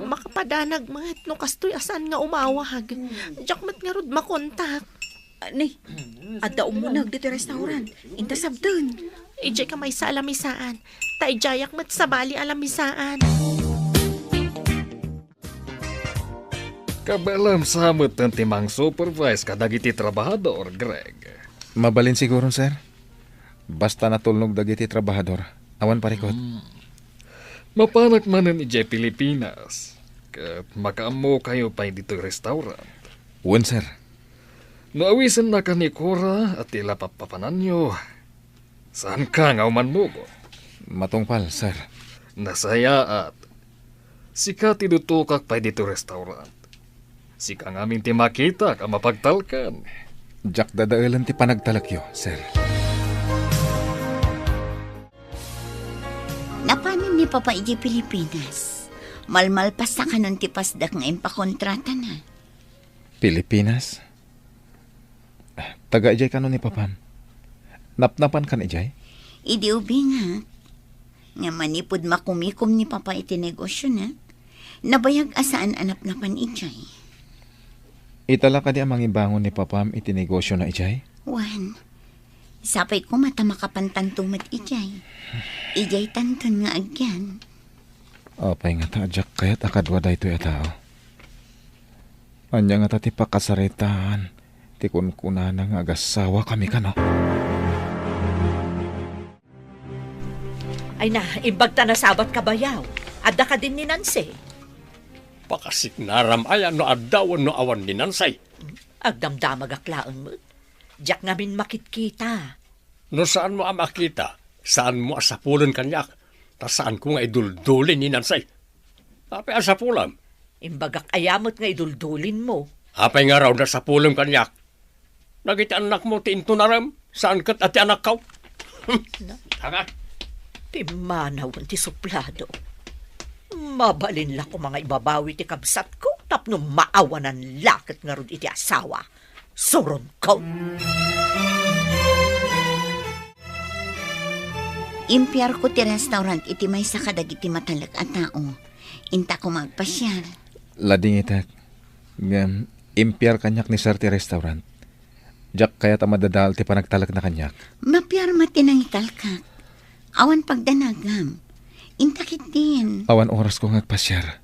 Makapadanag mat no kastoy asan nga umawag. Diyak mat nga rod makontak. Ni, adda umunag dito restaurant. Inta sabdun. Ijay ka may sa alamisaan. Ta ijayak mat sa bali alamisaan. Kabalam samot ng timang supervise kadagiti trabahador, Greg. Mabalin siguro, sir. Basta natulnog dagiti trabahador. Awan parikot. Mapanak manan ijay Pilipinas. Kat makaamo kayo pa dito restaurant. Wan, sir. Naawisan na ka ni Cora at tila papapanan nyo. Saan ka nga uman mo ko? Matungpal, sir. Nasaya at sika tidutukak pa dito restaurant. Sika nga aming timakita ka mapagtalkan. Jack dadailan ti panagtalakyo, sir. Napanin ni Papa iji Pilipinas. Malmalpas sa kanon ti pasdak nga impakontrata na. Pilipinas? Taga ijay ka no ni Papam. Napnapan kan ijay? Idi ubing ha. Nga manipod makumikom ni Papa iti negosyo na. Nabayag asaan anap na pan ijay. Itala ka di ang mangibangon ni Papam iti negosyo na ijay? Wan, sapay ko mata makapantantung mat ijay. Ijay tanton nga agyan. Apay nga ta, Jack, kaya't akadwa da ito tao. Anya nga ta ti pakasaritaan. Ti kunkuna na nga agasawa kami ka no. Ay na, imbagta na sabat ka bayaw. Adda ka din ni Nancy. Pakasik naram ayan no addawan no awan ni Nansay. Agdamdamag aklaan mo. Diyak ngamin makitkita. No saan mo makita? Saan mo asapulan kanyak? Ta saan ko nga iduldulin ni Nansay? Apay asapulam? Imbagak ayamot nga iduldulin mo. Apay nga raw nasapulam kanyak? Nagiti anak mo ti into naram? Saan kat ati anak kaw? Tanga. Pimanawan ti suplado. Mabalin la ko mga ibabawi ti kabsat ko tapno maawanan lakit nga rod iti asawa. Soron ko. Impyar ko ti restaurant iti may sakadag iti matalag a tao. Inta ko magpasyal. Lading itak. Impyar kanyak ni Sir ti restaurant. Jack kaya ta madadal ti panagtalak na kanyak. Mapyar matinang italkak. Awan pagdanagam. Intakit din. Awan oras ko ngagpasyar.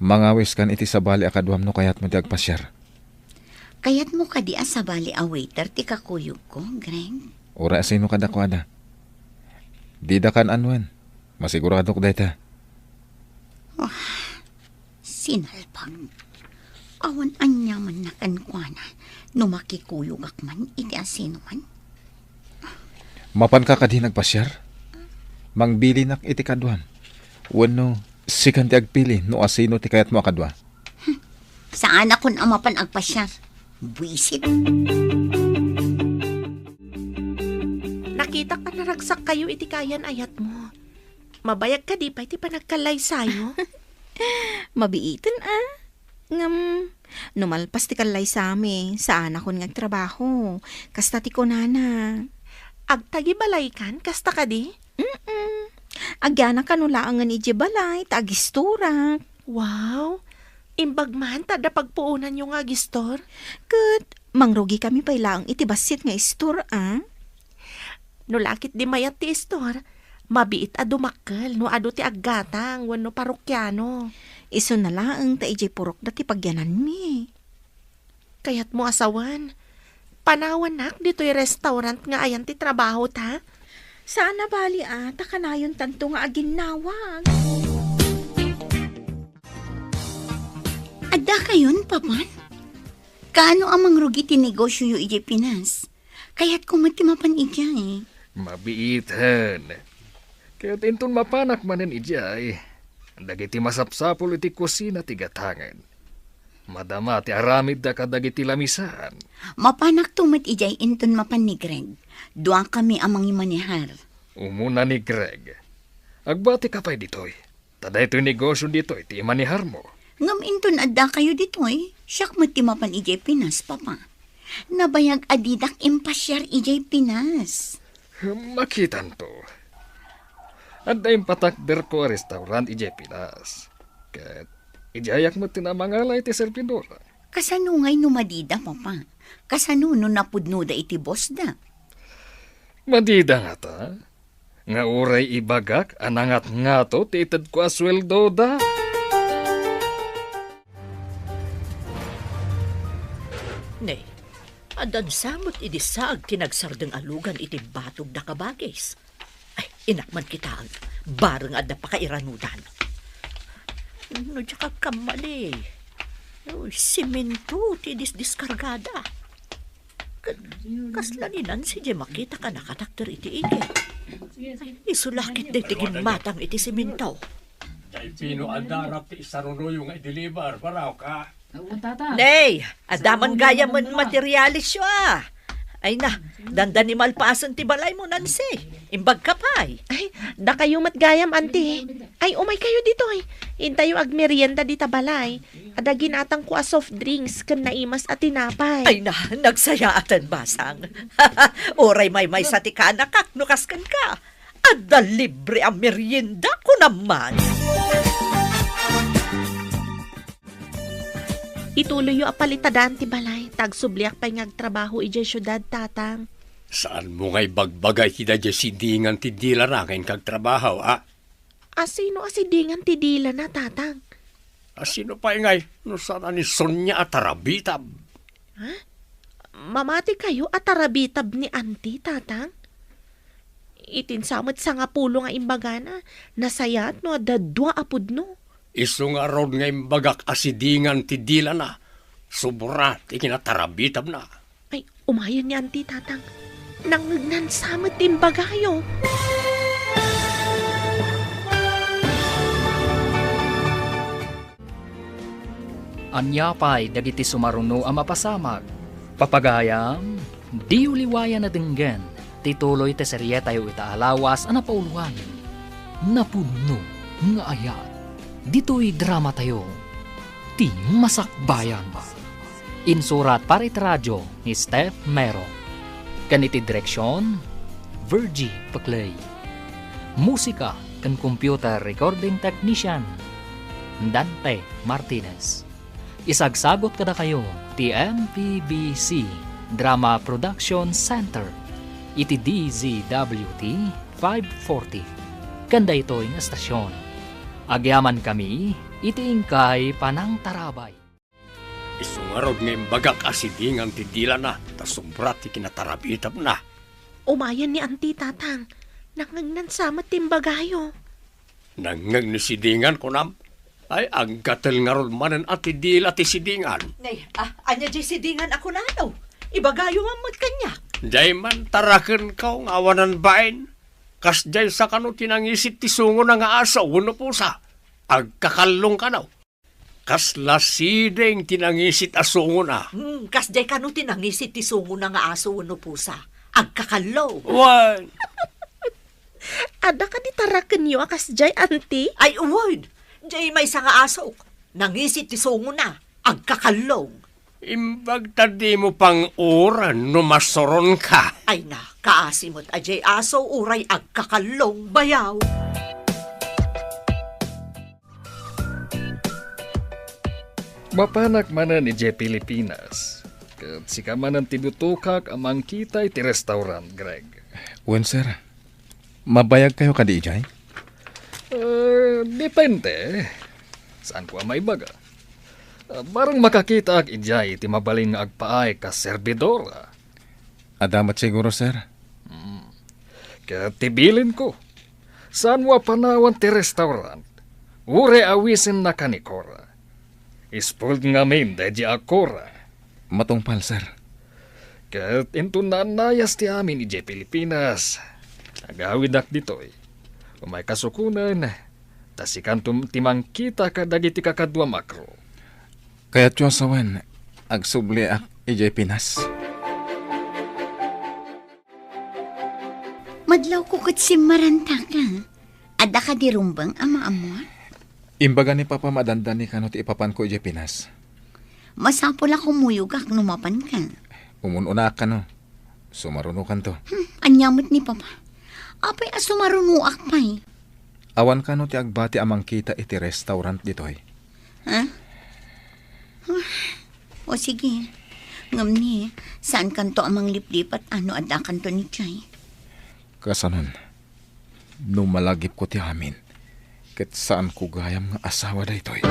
Mangawis kan iti sabali akadwam no kayat mo ti agpasyar. Kayat mo ka di asabali a waiter ti kakuyog ko, Greg. Ora sino kadakwada. Di da kan anwan. Masigurado ko dayta. Sinalpag. Awan anyaman na kankwana. No makikuyog akman, iti asino man. Mapan ka kadi nagpasyar? Mangbili nak iti kadwan. Wano, sikan ti agpili no asino ti kayat mo akadwa. Saan akon ang mapan agpasyar? Buisit. Nakita ka naragsak kayo iti kayan ayat mo. Mabayag ka di pa iti panagkalay sayo. Mabiitin numalpas ti kalay sami, saan akon ngagtrabaho. Kasta ti kunana. Agtagi balay kan, kasta ka di? Agyana kanulaangan iti balay, tagisturak. Wow! Imbag man, tada pagpuunan yung agistor. Kat, mangrugi kami pailaang iti basit nga istor, No lakit di mayat ti istor, mabiit a dumakkel, no ado ti aggatang, wano parokyano. Iso na laang ta ijay purok dati pagyanan mi. Kayat mo asawan. Panawan nak, dito'y restaurant nga ayan ti trabaho ta. Sana bali takanayon tanto nga aginawag. Adda kayon, Papan? Kaano amang rugi ti negosyo yu ijay Pinas? Kaya't kumatimapan ijay. Mabiitan. Kaya't intun mapanak manen ijay. Dagiti masapsapol iti kusina ti gatangan. Madama ti aramid da kadagiti lamisan. Mapanak tumat ijay inton mapan ni Greg. Duang kami amang imanihar. Umuna ni Greg. Agbati ka pa'y ditoy. Tada ito'y negosyo ditoy, ti imanihar mo. Ngam inton adda kayo ditoy. Siyak matimapan ijay Pinas, Papa. Nabayag adidak impasyar ijay Pinas. Makitan to. Adda yung patakder ko restaurant ijay Pinas. Kat ijayak mo tinamangalay ti servidora. Kasano ngay numadida, Papa? Kasano no napudno da iti boss da? Madida nga ta. Nga uray ibagak anangat nga to ti itad ko asweldo da. Nay, adan samot idisag tinagsardeng alugan iti batog da kabagis. Ay, inakman kita ang bareng adda pa kairanudan. No, diya ka kamali. Simento ti diskargada. Kaslaninan si Jay makita ka nakatakter iti ike. Isulakit de tigin matang iti simento. Kay pino andarap ti isarunoyo nga i-deliver paraw ka. Nay, adaman gaya man materialis yo Ay na, dandan ni malpasan ti balay mo, Nancy. Imbag ka pa'y. Ay, da kayo matgayam, auntie. Ay, umay kayo dito eh. Intayo ag merienda dita balay. Ada ginatang ko a soft drinks kan naimas at tinapay. Ay na, nagsaya atan basang. Oray may sa tikana ka, nukaskan ka. Ada libre ang merienda ko naman. Ituloy yung apalitadan ti balay. Tagsubliak pa'y ngagtrabaho ijay syudad, tatang. Saan mo ngay bagbagay kita dyan sidingan ti dila na kain kagtrabaho, Asino asidingan ti dila na, tatang? Sino pa ngay? No sana ni Sonia at Tarabitab. Mamati kayo at tarabitab ni auntie, tatang? Itinsamot sa nga pulo nga imbagana. Nasayat no, dadwa apod no. Iso nga rod ngay bagak asidingan ti dila na. Sobra, ti kinatarabitab na. Ay, umayon ni auntie, tatang. Nangagnan samot imbagayo. Anyapay dagiti sumaruno ang mapasamag. Papagayam, di uliwayan na dinggan. Tituloy te serye tayo itaalawas ang napauluan. Napuno nga ayat. Dito'y drama tayo. Ti Masakbayan. Insurat para radyo ni Steph Mero. Kaniti direksyon, Virgie Paclay. Musika kan computer recording technician, Dante Martinez. Isagsagot kada kayo, ti MPBC Drama Production Center. Iti DZWT 540. Kanda ito yung estasyon. Agyaman kami, iti ingkay panang tarabay. Isungarod ng bagak asidingan ti dila na, tasubrat ti kinatarabitab na. Umayan ni auntie, tatang. Nangagnan samot timbagayo. Nangag ni sidingan ko nam, ay agkatel nga rod manan at ti dila ti sidingan. Nay, anya di sidingan ako na daw. Ibagayo mamot kanya. Jay man taraken ka ng awanan bain. Kas jay sa kano tinangisit ti sungo na nga asa, uno po sa. Agkakalong ka na. Kas lasideng tinangisit asungo na. Kas jay kano tinangisit ti sungo na nga aso, uno po sa. Agkakalaw. Wan! Ada ka di taraken yo akas jay, auntie? Ay, uwan. Jay may sa nga aso. Nangisit ti sungo na. Agkakalong. Imbag tadi mo pang uran no masoron ka. Ay na, kaasimot ajay aso uray agkakalong bayaw. Mapanak manan ni J. Pilipinas. Kat sika manan tinutukak amang kita iti restaurant, Greg. Wen, sir. Mabayag kayo kadi, Ijay? Depende. Saan ko may baga? Barang makakita ag ijay iti mabaling nga agpaay ka serbidora. Adamat siguro, sir. Kaya tibilin ko. Saan wa panawan ti restaurant? Ure awisin na kanikora. Ispuld ngamin dadya akora. Matungpal, sir. Kaya into nanayas ti amin ijay Pilipinas. Agawid ak ditoy. Umay kasukunan. Tasikan timang kita kadagiti kakadwa makro. Kaya tiyosawan, agsubli ak ijay Pinas. Madlaw ko kat si Maranta ka. Ada ka di rumbang ama amor? Imbaga ni Papa madandan ni kanot ipapan ko ijay Pinas. Masapol ako muyog ak numapan ka. Umununa ka no. Sumarunukan to. Anyamot ni Papa. Apay asumarunuak pa'y. Awan ka no ti agbati amang kita iti restaurant ditoy. Ha? O sige. Ngam ni, saan kanto amang liplip at ano ada kanto ni Chay? Kasanon, nung malagip ko ti amin, ket saan ko gayam nga asawa da itoy.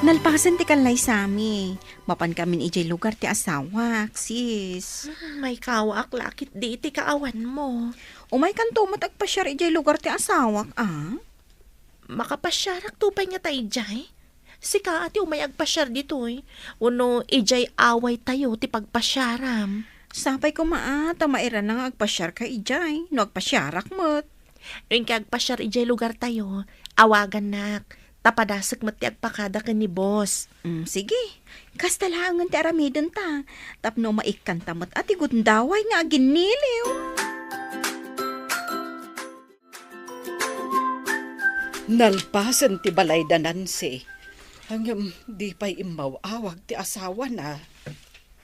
Nalpasan ti kalay sami. Mapan kamin ijay lugar ti asawa, sis. May kawak lakit di iti kaawan mo. Umay kanto matagpasyar ijay lugar ti asawak, Makapasyarak tupay nga tayo ijay. Si ka ati umay agpasyar ditoy. Uno ijay away tayo ti pagpasyaram. Sapay ko maata mairan nga agpasyar ka ijay. No agpasyarak mo't. Yung kagpasyar ijay lugar tayo, awagan nak. Tapadasag mo ti agpakada ka ni boss. Sige, kastalangan ti aramidon ta. Tapno maikkan tamat at igundaway nga giniliw. Nalpasan ti balay da Nancy. Hanggang di pa'y imawawag ti asawa na.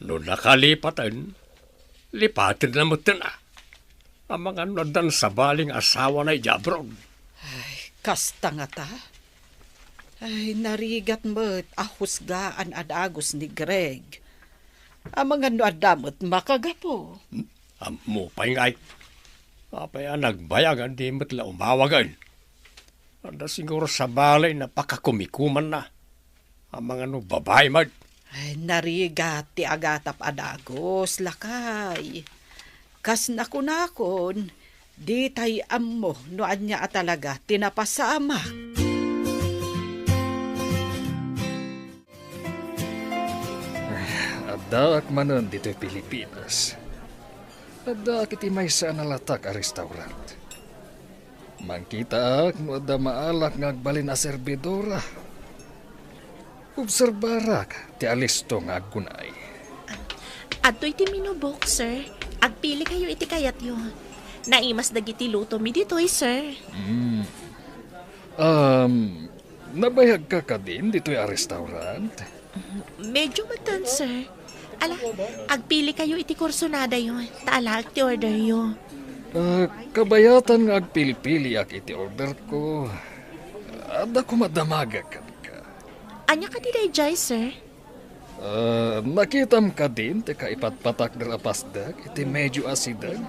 No nakalipatan, lipatin na mo na. Ang mga nodan sa baling asawa na ijabrog. Ay, kasta nga ta. Ay, narigat mo't ahusgaan adagos ni Greg. Ang mga noadamot makagapo. Amo pa'y ngay. Apaya nagbayagan di mo't la umawagan. Anda siguro sa balay na pakakumikuman na. Ang mga babae mag. Ay, narigat ti agatap adagos, lakay. Kas nakunakon, di tay ammo noan niya talaga tinapasama. Adak manon dito Pilipinas. Adak iti may sa nalatak a restaurant. Mangkita ak no da maalak ngagbalin a serbidora. Obserbarak ti alisto nga aggunay. Adto iti minubok, sir. Agpili kayo iti kayat yun. Naimas dagiti luto mi ditoy, sir. Nabayag ka din dito'y a restaurant? Medyo matan, sir. Ala, agpili kayo iti kursonada yun. Taalag ti order yun. Kabayatan nga agpili-pili ak iti order ko. Ada ko madamagag ka. Anya ka di jay, sir? Nakitam ka din, te kaipatpatak na rapasdag, iti medyo asidag,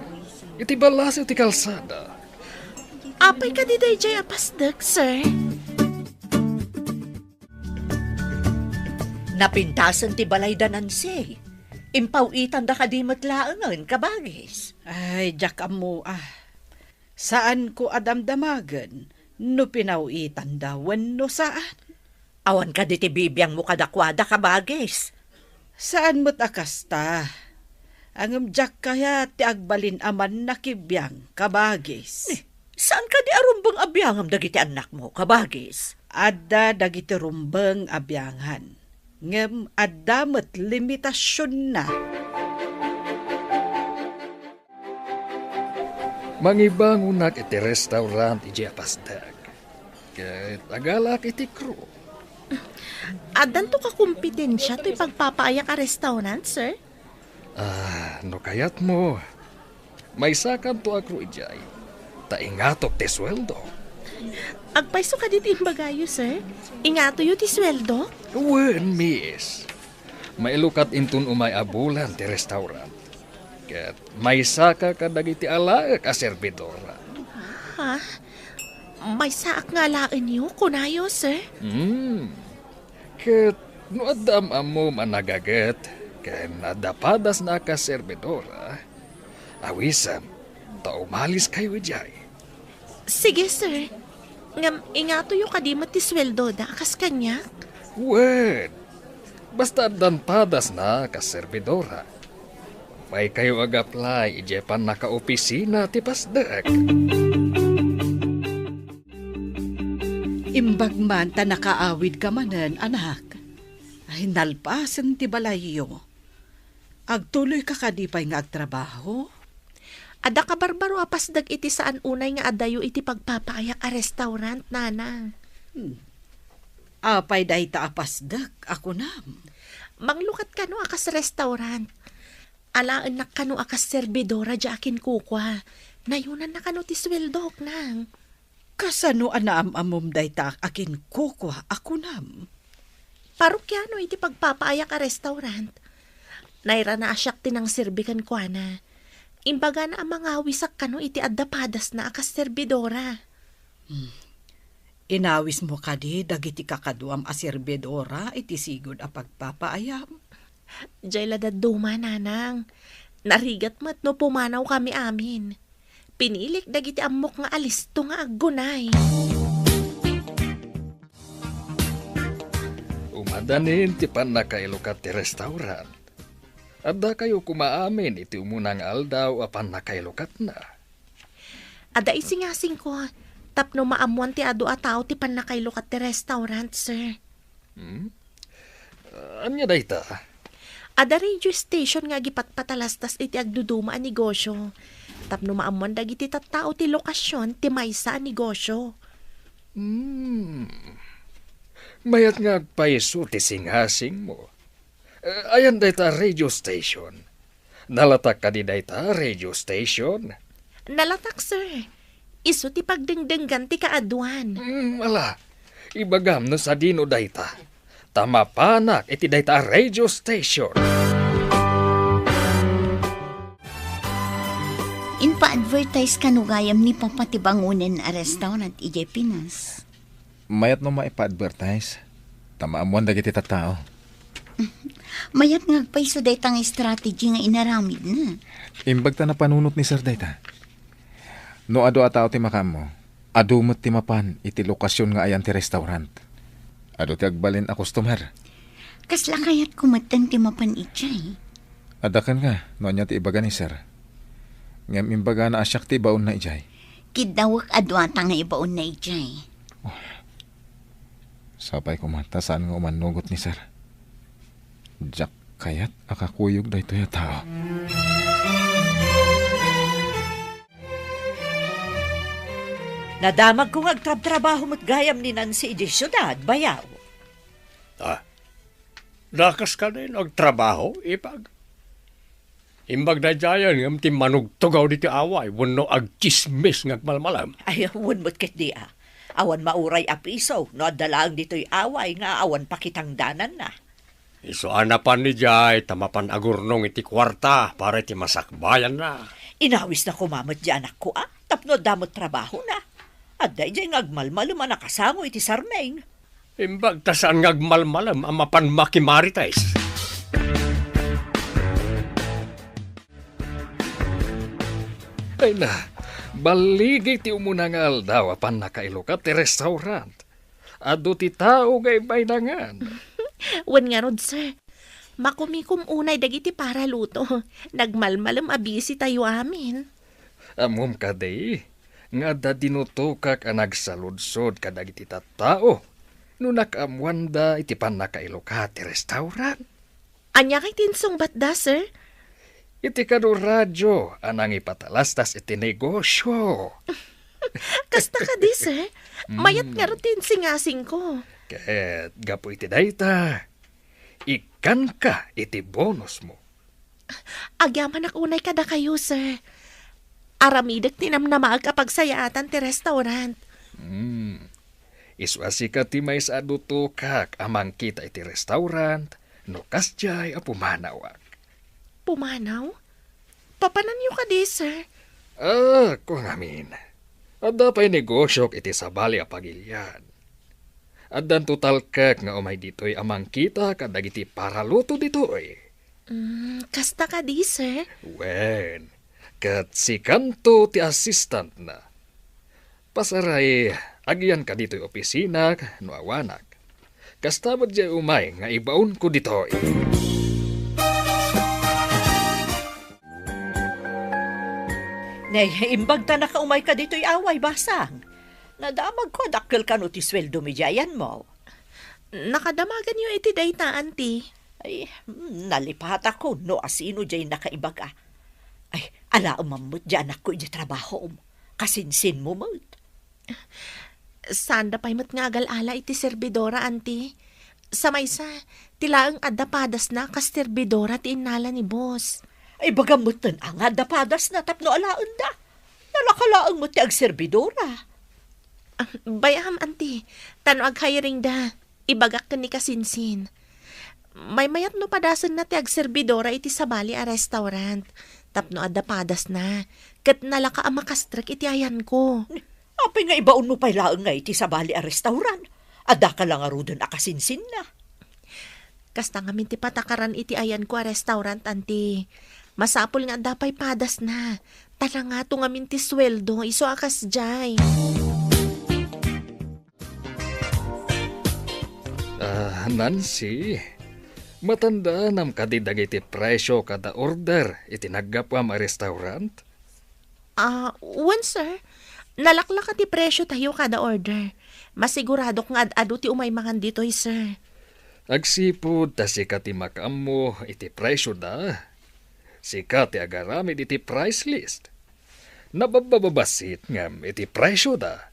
iti balas iti kalsada. Apay ka di jay apasdag, sir? Napintasan ti balay da Nancy. Impawitan da kadimot laangan, kabagis. Ay, jak amo Saan ko adamdamagan? No pinawitan dawan no saan? Awan ka di ti bibiyang mo kadakwada, kabagis. Saan mo't akasta? Ang jak kaya ti agbalin aman nakibiyang, kabagis. Saan ka di arumbang abiyangam dagiti anak mo, kabagis? Adda dagiti rumbang abyangan. Ngem adda mo't limitasyon na. Mangibangunak iti restaurant iti apasdag. Ket agalak iti crew. Adan to ka kompetensya to'y pagpapaaya ka restaurant, sir? No kayat mo. May sakan to akro ijay. Taingatok ti sweldo. Agpaiso ka dito yung bagayo, sir? Ingato yu ti sweldo? Wen, miss. Mailukat intun umay abulan ti restaurant. Ket may saka ka dagiti alaek a serbidora. Ha? May saak nga lain yu, kunayo, sir? Ket no adam amo managaget, ken nadapadas na ka serbidora, awisan, ta umalis kayo ijay. Sige, sir. Ngam, ingato yu kadimot ti sweldo da, kas kanya? Wen, basta dan padas na ka serbidora. May kayo ag-apply, ijepan na ka opisina ti pasdag. Imbag man ta nakaawid ka manan, anak. Ay nalpasan ti balayo. Agtuloy ka kadipay nga agtrabaho. Ada ka barbaro apasdag iti saan unay nga adayo iti pagpapaaya ka restaurant, nanang. Apay day ta apasdag, ako na. Manglukat ka no akas restaurant. Alaan na ka no akas serbidora di akin kukwa. Nayunan na ka no ti sweldok nang. Kasano anaam-amom day ta akin kukwa, ako na. Parukyano iti pagpapaaya ka restaurant. Naira na asyak tinang serbikan kwa na. Imbaga na ang mga wisak kano iti addapadas na akas serbidora. Inawis mo ka di, dagiti kakaduam a serbidora, iti sigod a pagpapaayam. Diyay ladaduma, nanang. Narigat mo't no pumanaw kami amin. Pinilik dagiti amok nga alisto nga aggunay. Umadanin ti pan na kailukat ti restaurant. Adda kayo kumaamin iti umunang aldaw apan na kailukat na. Ada isingasing ko, Tapno maamuan ti adu a tao ti panakaylo kat ti restaurant, sir. Anya dayta? Ada radio station nga gipatpatalastas iti agduduma a negosyo. Tapno maamuan dagiti tattao ti lokasyon ti maysa a negosyo. Mayat nga agpaiso ti singhasing mo. Ayan dayta radio station. Nalatak ka di dayta radio station. Nalatak, sir. Iso ti pagdengdenggan ti kaaduan. Ala, ibagam no sa dino dayta. Tama panak iti dayta radio station. Inpa-advertise ka gayam ni papatibangunan a restaurant ije Pinas. Mayat no maipa-advertise. Tamaamuan dagiti tattao. Mayat nga agpaiso daytang strategy nga inaramid na. Imbag ta na panunot ni Sir dayta. No ado ataw ti makam mo, adumot ti mapan iti lokasyon nga ayan ti restaurant. Ado ti agbalin a customer. Kasla kayat kumatan ti mapan itchay. Adakan ka, no anya ti ibaga ni Sir. Ngam imbaga na asyak ti baon na ijay. Kidawak adwata nga ibaon na itchay. Sapay kumanta saan nga umanugot ni Sir. Jack kayat akakuyog da ito ya tao. Nadamag kong agtrab-trabaho mo't gayam ni Nancy ije syudad, bayaw. Lakas ka na yun, agtrabaho, ipag. Imbag na dyan, ngam ti manugtugaw diti away, wano agchismis ngagmalmalam. Ay, awan mo't kit di Awan mauray a piso, no adalaang dito'y away nga awan pakitang danan na. Iso anapan ni Jay, tamapan agurnong iti kwarta, para iti masakbayan na. Inawis na kumamot di anak ko tapno damot trabaho na. At day jay ngagmalmalam ang nakasango iti sarmeng. Imbag ta saan ngagmalmalam ang mapan makimarites. Ay na, baligi ti umunang aldaw apan nakailukat ti restaurant. Ado ti tao gay baynangan. Wan nga rod, sir. Makumikum unay dagiti para luto. Nagmalmalam abisi tayo amin. Amom ka day, nga da dinutukak ang nagsaludsod ka dagiti tattao. No nakamwanda iti pan nakailukat ti restaurant. Anya kay tinsong batda, sir? Iti kado radyo anang ipatalastas iti negosyo. Kasta ka di, sir. Mayat nga rin tinsingasing ko. Ket gapo iti dayta. Ikan ka iti bonus mo. Agyaman unay kada kayo, sir. Aramidek tinamnamaag kapag sayatan ti restaurant. Iswasi ka ti may sa adutukak amang kita iti restaurant no kasjay a pumanawak. Pumanaw? Papananyo ka di, sir? Kung amin. Adda pa'y negosyo iti sabali a pagilyan. Addan total kek nga umay dito'y amang kita kadagiti para luto dito'y. Kasta ka di, sir? Wen, kat si Kanto ti assistant na. Pasaray, agyan ka dito'y opisina no awanak. Kasta mo dyan umay nga ibaon ko dito'y. Nay, imbag ta nakaumay ka dito'y away, basang. Nadamag ko, dakkel ka no ti sweldo mi jayan mo. Nakadamagan yung iti dayta, auntie. Ay, nalipat ako, no asino jay nakaibaga. Ay, ala umamot dyan ako iti trabaho mo. Kasinsin mo mo. Sanda pa'y mat nga agal-ala iti servidora, auntie. Sa maysa, tilaang adapadas na kas servidora ti inala ni boss. Ay, bagamot nun ang adapadas na tapno alaan da. Nalakalaang mo ti ag servidora. Bayam, auntie. Tano ag hiring da. Ibagak ka ni kasinsin. May mayat no padasan na ti ag servidora iti sabali a restaurant. Tapno adapadas na. Kat nalaka ang makastrak iti ayan ko. Apay nga ibaon mo pa'y laang nga iti sabali a restaurant. Ada ka lang arudon akasinsin na. Kasta nga minti patakaran iti ayan ko a restaurant, auntie. Masapol nga dapay padas na. Tala nga to nga minti sweldo. Iso akas jay. Nancy, matanda nam kadidag iti presyo kada order iti naggapam a restaurant? One, sir. Nalaklak ti presyo tayo kada order. Masigurado nga ado ti umay mangan dito'y, sir. Agsipod ta sika ti makamo iti presyo da. Sika ti agaramid iti price list. Nabababasit ngam iti presyo da.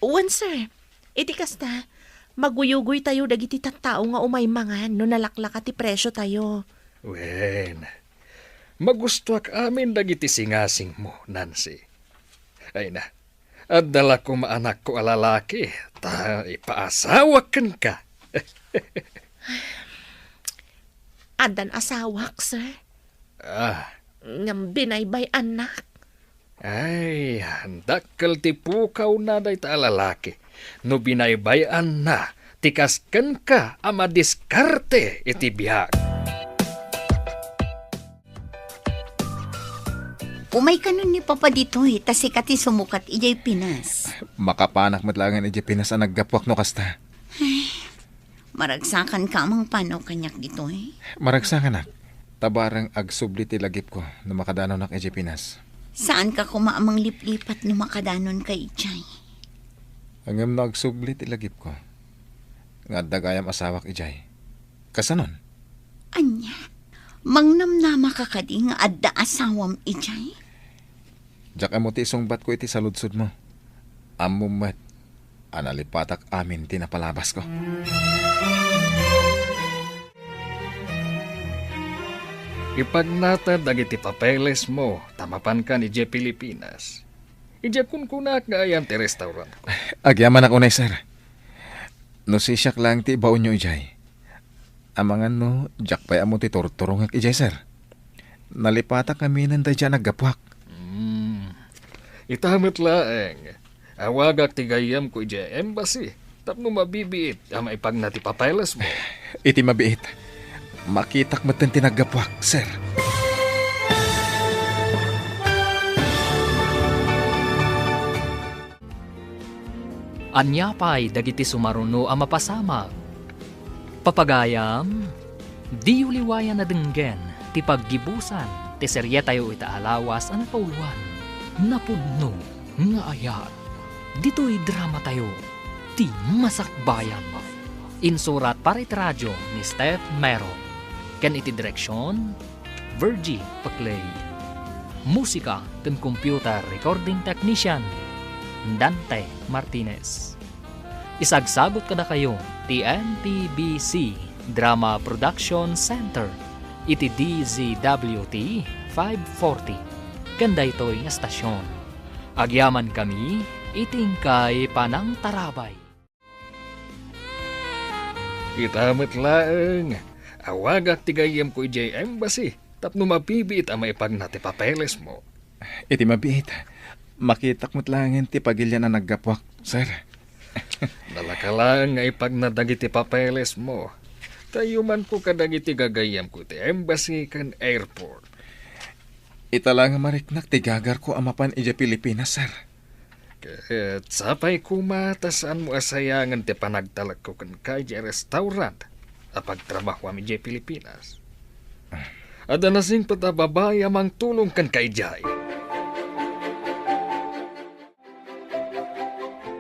Uwan, sir. Iti kasta, maguyugoy tayo dagiti tattao nga umay mangan no nalaklak ti presyo tayo. Wen, magustuak amin dagiti singasing mo, Nancy. Ay na, at dala ko maanak ko alalaki, ta ipaasawakan ka. Adan asawak, sir. Ngam binaybay anak. Ay, handakkel ti pukaw na day ta alalaki. No binaybayan na, tikasken ka ama diskarte iti biyag. Umay ka nun ni Papa dito'y, tasikati sumukat ijay Pinas. Makapanak matlangan iti Pinas ang naggapwak no kasta. Maragsakan ka amang panaw kanyak dito'y. Maragsakan nak. Tabarang agsubli ti lagip ko na makadanaw nak iti Pinas. Saan ka kumaamang liplipat no makadanon kay ijay? Hanggang nagsubli ti lagip ko. Nga dagayam asawak ijay. Kasanon? Anya, mangnamnama ka kadi nga adda asawam ijay? Diyak amo ti isungbat ko iti saludsud mo. Amumet, analipatak amin tinapalabas ko. Ipagnata dagiti papeles mo, tamapan ka ni Ije Pilipinas. Ije kunkunak nga ayan ti restaurant ko. Agyaman ako na, sir. No sisyak lang ti baon nyo ijay. Amangan no, diyak pa amo ti turturungak ijay, sir. Nalipatak kami nanday dyan naggapwak. Itamit laeng. Awagak ti gayam ko ije embassy. Tapno mabibiit ama ipag na ti papeles mo. Iti mabiit. Makitak matan tinaggapwak, sir. Anyapay dagiti sumaruno ang mapasama. Papagayam, di uliwayan na denggen, ti paggibusan, ti serye tayo itaalawas ang pauluan. Napudno nga ayat. Dito'y drama tayo, ti masakbayan. Insurat para iti radyo ni Steph Mero. Ken iti direksyon, Virgie Paclay. Musika ten computer recording technician, Dante Martinez. Isagsagot kada kayo ti NTBC Drama Production Center iti DZWT 540 kanda ito'y nga stasyon. Agyaman kami iting kay Panang Tarabay. Itamit laeng. Awagak ti gayam ko ije embassy. Tapno mabibiit ama ipag na ti papeles mo. Iti mabiit. Makitak mo't langin ti pagilya na naggapwak, sir. Nalaka lang nga ipag na dagiti papeles mo. Tayo man ko kadagiti gagayam ko ti embassy kan airport. Italang mariknak ti gagar ko amapan ija Pilipinas, sir. Ket sapay kumata saan mo asayangan ti panagtalag ko kan kaya restaurant apag trabaho mi ija Pilipinas. Ada nasing patababay amang tulong kan kay Jai.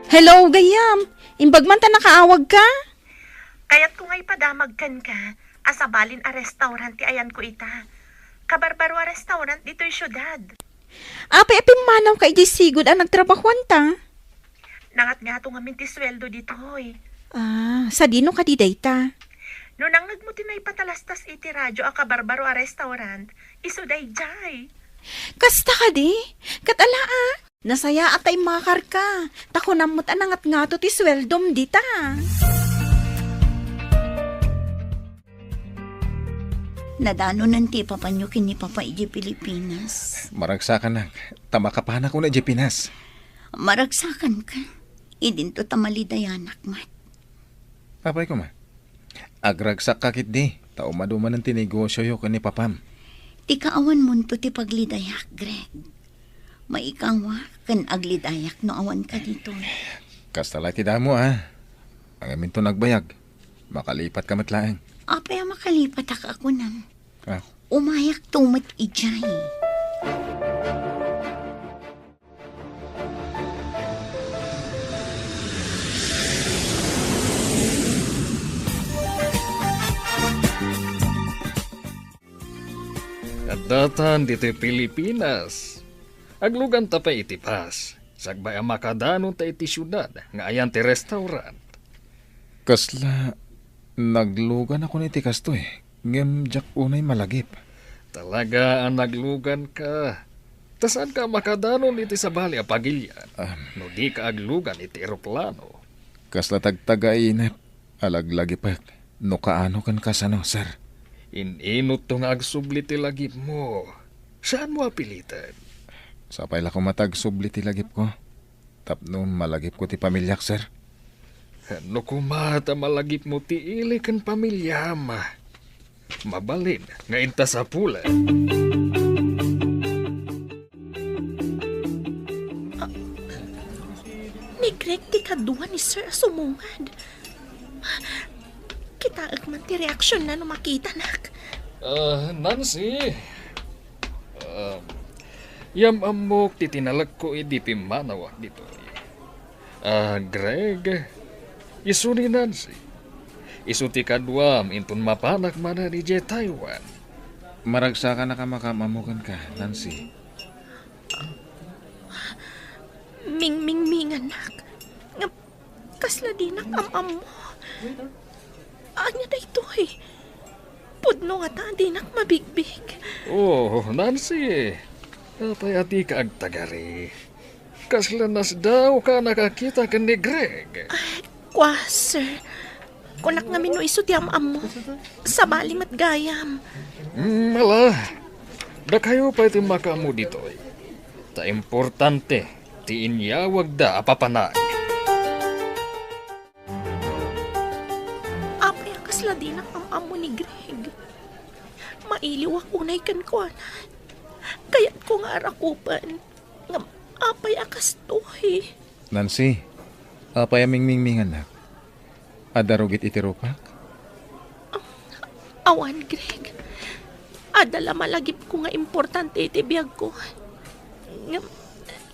Hello, gayam. Imbag man ta nakaawag ka? Kayat ko nga'y padamag kan ka, asabalin a restaurant ti ayan ko ita. Kabarbaro a restaurant dito'y syudad. Apay manaw ka iti sigod ang nagtrabahuan ta. Nangat nga itong amin ti sweldo dito'y. Sa dino ka di dayta? No nangag mo tinay patalastas iti radyo a kabarbaro a restaurant, isuday jay. Kasta ka di? Katala nasaya atay makar ka. Tako namot anangat nga to ti sweldom dita. Nadano nanti papanyo kini Papa iji Pilipinas. Maragsakan na. Tamakapanak ko na iji Pinas. Maragsakan ka. Idinto tamalidayanak mat. Papay ko ma. Agragsak kakit di. Tao maduman ng tinegosyo yo kani Papam. Ti kaawan mo to ti paglidayak, Greg. Maikawa kan aglidayak no awan ka dito. Kastalay ti damo Ang amin to nagbayag. Makalipat ka matlaang. Apay makalipat ako nang. Ah. Umayak tumat ijay. Nadatan dito'y Pilipinas. Aglugan ta pa iti pas. Sagbay ang makadanon ta iti syudad nga ayan ti restaurant. Kasla, naglugan ako ni tikas to eh. Ngem jak unay malagip. Talaga ang naglugan ka. Tasaan ka makadanon iti sa bali a pagilyan. No di ka aglugan iti eroplano. Kasla tagtagainep, alaglagipag. No kaano kan kasano, sir? Ininot to nga agsubli ti lagip mo. Saan mo apilitan? Sapay la ko matagsubli ti lagip ko. Tapno malagip ko ti pamilyak, sir. No kumata malagip mo ti ili kan pamilya ma. Mabalin nga inta sa pulan. Ni Greg ti kaduan ni Sir sumungad. Kitaag man ti reaksyon na no makita nak. Nancy. Yam amok ti tinalag ko idi pimanawak dito. Greg. Isu ni Nancy. Isu ti kaduam intun mapanak mana di J Taiwan. Maragsa ka na ka makamamukan ka, Nancy. Ming anak. Nga kasla di nak am mo. Anya da ito eh. Pudno nga ta di nak mabigbig. Oh, Nancy. Napayati ka ag tagari. Kasla nas daw ka nakakita ka ni Greg. Kwa, sir. Kunak nga mino iso ti am mo. Sa balim at gayam. Mala. Da kayo pa iti makamu dito eh. Ta importante. Ti inyawag da apapanag. Apay ang kasla di nak am mo ni Greg. Mailiw ako na ikan ko na. Kaya't ko nga arakupan. Nga apay akas to eh. Nancy, apay aming mingmingan na. Adarugit itirupak? Awan, Greg. Adala malagip ko nga importante iti biyag ko. Nga,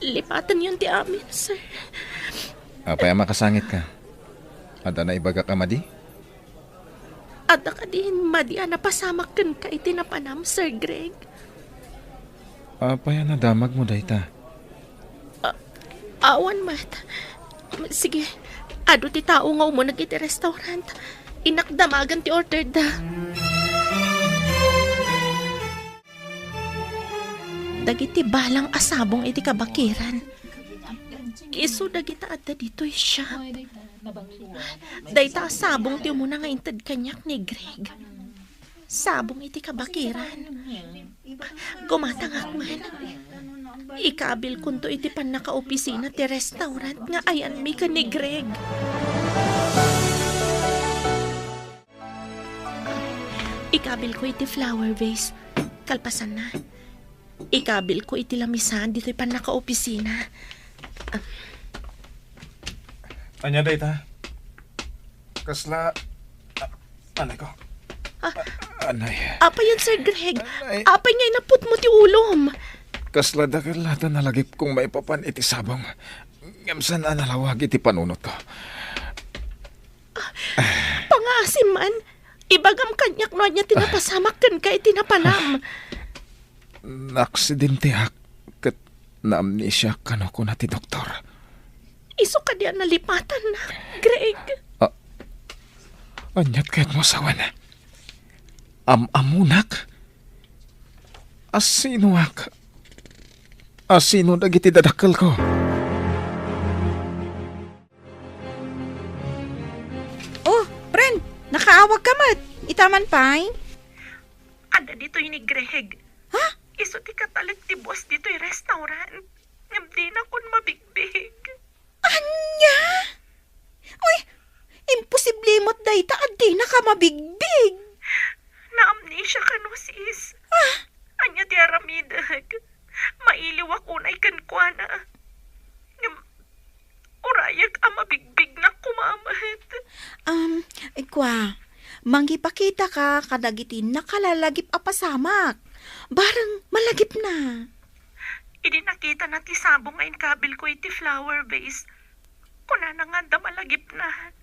lipatan yun ti amin, sir. Apay makasangit ka. Ada na ibaga ka madi? Ada ka din, madi napasamak kan ka iti napanam, Sir Greg. Apay nadamag mo dayta. Awan, mat. Sige, ado ti tao nga umunag iti restaurant. Inakdamagan ti order da. Dagiti balang asabong iti kabakiran. Isu dagita adda dito'y siya. Dayta asabong ti umuna nga intad kanyak ni Greg. Sabong iti kabakiran. Gumatangak man. Ikabil kunto iti pan naka-opisina ti restaurant nga ayan mi ka ni Greg. Ikabil ko iti flower vase. Kalpasan na. Ikabil ko iti lamisan dito'y pan naka-opisina. Anya dayta? Kasla... anay ko. Anay. Apa yan, Sir Greg? Apa niya inaput mo ti ulom? Kasla dagalata nalagip kong maipapan iti sabong. Ngamsan analawag iti panunot ko. Pangasim man. Ibagam kanyak no niya tinapasamak kan ka itinapanam. Naksidentiak kat na-amnesia kano ko na ti doktor. Iso ka diyan nalipatan na, Greg. Anyat kahit mo sawan. Amunak? Asinuak? Asino dagiti dadakkel ko? Oh, friend, nakaawag ka mat. Itaman pa'y? Ada dito'y ni Greg. Ha? Iso ti katalag ti boss dito'y restaurant. Ngabdi na kun mabigbig. Anya? Uy, imposible mo't dayta adi na ka mabigbig. Na-amnesia ka no, sis. Anya ti aramidag. Mailiw ako na ikankwana. Urayag ang mabigbig na kumamat. Ikwa, manggipakita ka kadagiti nakalalagip apasamak. Barang malagip na. Idi nakita na ti sabong ngayon kabil ko iti flower vase. Kuna na nga da malagip na.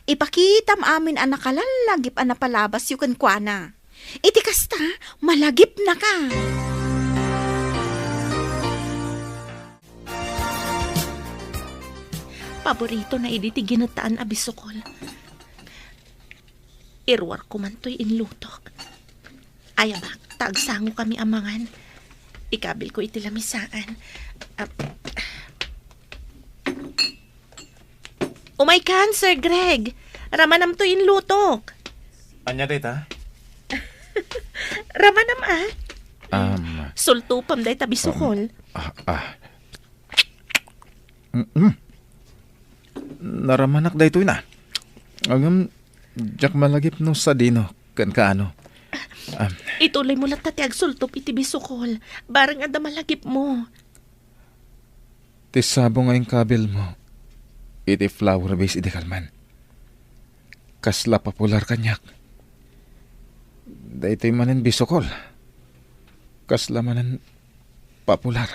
Ipakita amin ang nakalalagip ang napalabas yung kankwana. Iti kasta, malagip na ka. Paborito na idi ti ginataan a bisukol. Irwar ko man to'y inlutok. Ayabak, taagsango kami amangan. Ikabil ko iti lamisaan. Umay kan, Sir Greg. Ramanam to'y inlutok. Anya dita? Ramanam Sultupam day ta bisukol. Naramanak da ito na. Jak malagip no sa dino. Kan kaano. Ituloy mo lang tatiag sultup iti bisukol. Barang ada malagip mo. Tisabo nga yung kabil mo. Iti flower base iti kalman. Kasla popular kanyak. Da ito'y manan bisukol. Kasla manan popular.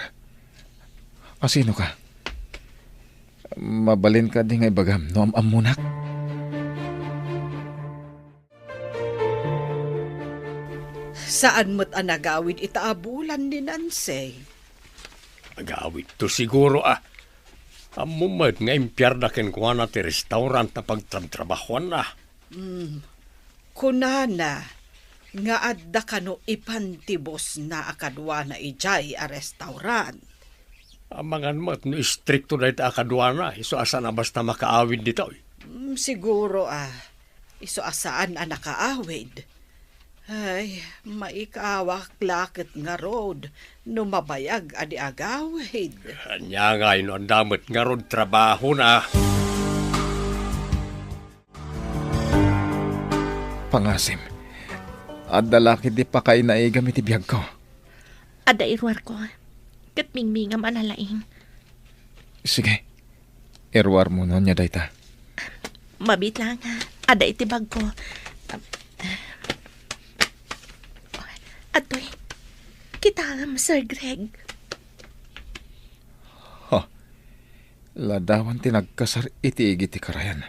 Asino ka? Mabalin ka di nga ibagam no amunak. Saan mo't anagawid itaabulan ni Nancy? Agawid to siguro Amumad nga impyarda ken kuha na ti restaurant na pagtrabahuan na. Kunana, nga adda kano ipantibos na akadwa na ijay a restaurant. Amangan mo't no istrikto na ita akadwa na. Iso asa na basta makaawid dito. Siguro iso asaan nakaawid. Ay, maikawak lakit nga road, no mabayag adi agawid. Anya nga ino ang damot nga road trabaho na. Pangasim, adalaki di pa kayo naigamit ibiyag ko. Ada irwar ko. Katmingmingam analaing. Sige, irwar mo nun niya dayta. Mabit lang Ada itibag ko. Atoy, kita Sir Greg. Ladawan tinagkasar iti iti karayan.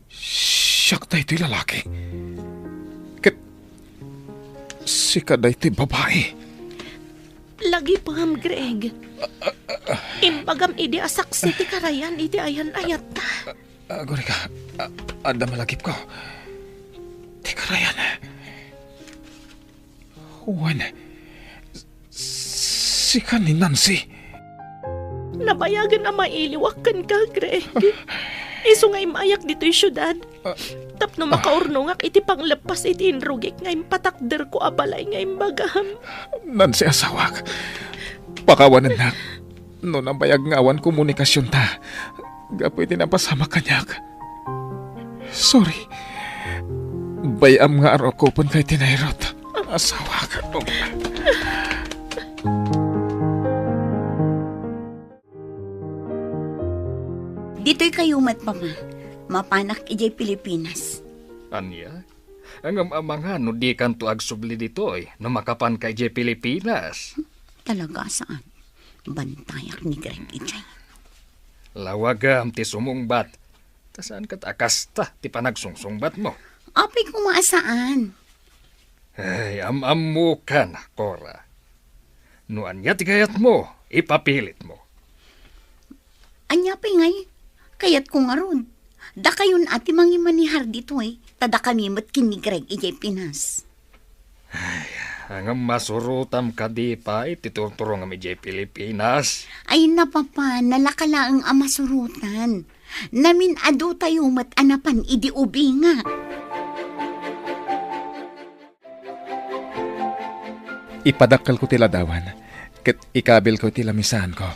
Siyak da ito'y lalaki. Sika da ito'y babae. Lagi paham, Greg. Imbagam idi asaksi ti karayan iti ayan-ayat ta. Guri ka, ada malagip ko. Ti karayan. Juan, sika ni Nancy. Nabayagan na mailiwakan ka, Greg. Iso nga imayak dito'y syudad. Tapno makaurnungak iti panglepas iti inrugik nga impatakder ko abalay nga imbagam. Nancy asawak. Pakawanan na. No nabayag nga awan komunikasyon ta. Gapoy tinapasama kanyak. Sorry. Bayam nga araw ko pun kay tinayrot. Asawa ka. Dito'y kayo Papa. Mapanak ijay Pilipinas. Anya? Ang amanga no di kan tuag subli ditoy no makapan kay ijay Pilipinas. Talaga saan? Bantayak ni Greg ijay. Lawagam ti sumungbat. Tasaan kat akasta ti panagsungsungbat mo? Apay kumaasaan? Ay, mo ka na, Cora. No anya ti kayat mo, ipapilit mo. Anya pa ngay, kayat ko nga ron. Da kayon ati mangimanihar dito tada kami mat kinigreg ijay Pinas. Ay, ang masurutam ka di pa, itituturo nga ijay Pilipinas. Ay na Papa, nalakalaang amasurutan. Namin adu tayo mat anapan idi ubi nga. Ipadakal ko tila dawan. Kat ikabil ko tila misahan ko.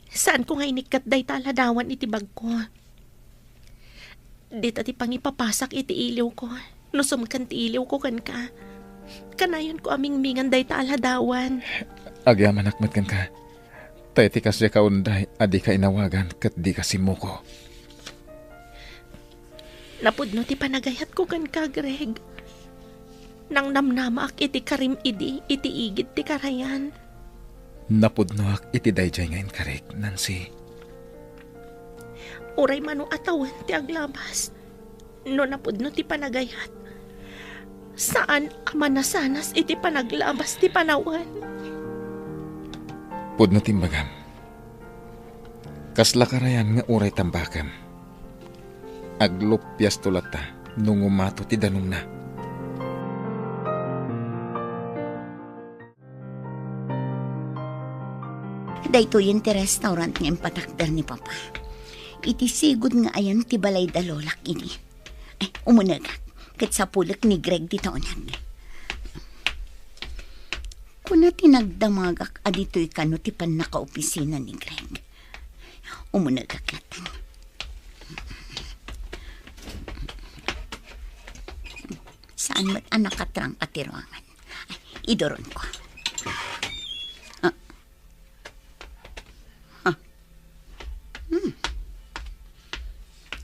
Saan ko nga inikat day taladawan iti bag ko? Di ti pangipapasak iti iliw ko. No sumkan ti iliw ko kan ka. Kanayon ko aming mingan day taladawan. Agyaman akmat kan ka. Tayo ti kasya kaunday, adi ka inawagan kat di ka simuko. Napudno ti panagayat ko kan ka, Greg. Nang namnama ak iti karim idi, iti igid ti karayan. Napudno ak iti dayjay ngayon karek, Nancy. Uray mano atawan ti aglabas. No napudno ti panagayat. Saan ama na sanas iti panaglabas ti panawan? Pudno timbagam. Kasla karayan nga uray tambakam. Aglupyas tulata nung umato ti danong na. Dayto yun ti restaurant nga impatakdar ni Papa. Iti sigod nga ayan ti balay dalolak ini. Ay, umunag. Kat sa pulak ni Greg di taonan. Kuna tinagdamagak adito'y kano ti pan naka-opisina ni Greg. Umunag aklatan. Saan mo't anak katrang katiruangan? Ay, idoron ko.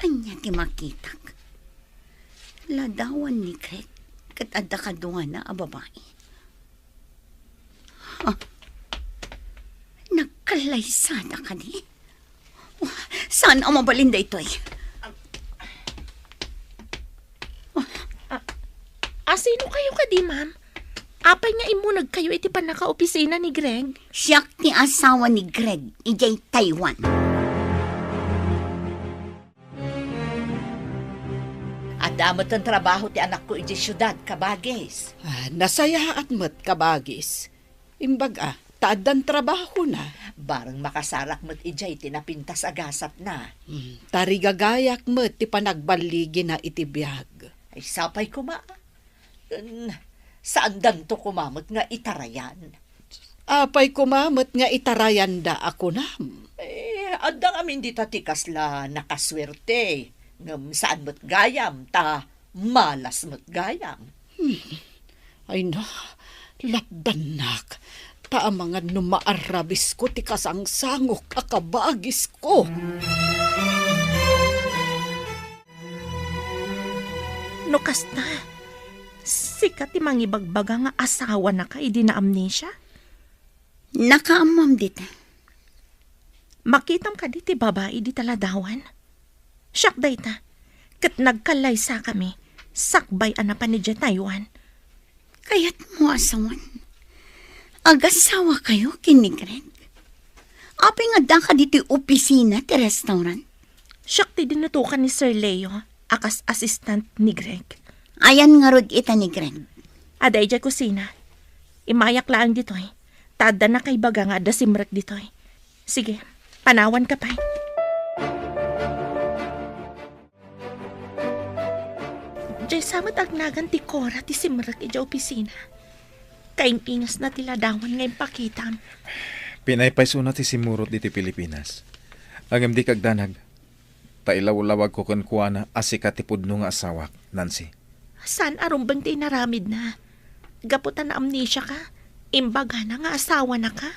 Anya ti makitak. Ladawan ni Greg kat adda kadungan na a babae. Nagkalaysada ka ni? Saan ang mabalinda ito'y? Sino kayo ka di, ma'am? Apay nga imunag kayo iti pa naka-opisina ni Greg? Siyak ti asawa ni Greg, ijay Taiwan. Adamot ang trabaho ti anak ko iti syudad, kabagis. Nasaya at mat kabagis. Imbaga, taadan trabaho na. Barang makasarak mat ijay tinapintas agasat na. Tarigagayak mat ti panagbaligi na iti biyag. Ay sapay kuma. Saan danto kumamot nga itarayan? Apay kumamot nga itarayan da ako na. Adang amin di tatikas la nakaswerte. Ngam saan mo't gayam, ta malas mo't gayam. Ay na, lapdanak. Ta mga numaarabis ko ti kasangsangok akabagis ko. Nukas na. Sikat ti mangibagbaga nga asawa na ka, idi na amnesia? Nakaamam dita. Makitam ka diti babae di taladawan. Siyak dayta, kat nagkalaysa kami, sakbay anapan ni Taiwan. Kaya't mo asawan. Agasawa kayo kini Greg. Apay nga da ka diti opisina ti restaurant. Siyak ti dinutukan ni Sir Leo, akas assistant ni Greg. Ayan nga rod ita ni Greg. Aday dya kusina. Imayak laang ditoy. Tada na kay baga nga da simrek ditoy. Sige, panawan ka pa. Diyay samat agnagan ti Cora ti simrek ija opisina. Kaing ingas na tiladawan ngayon pakitam. Pinaypayso na ti simurot diti Pilipinas. Ang di kagdanag. Tailaw-lawag ko kuana asika ti pudno nga asawak, Nancy. Saan arumbang ti naramid na? Gaputan na amnesia ka? Imbaga na nga asawa na ka?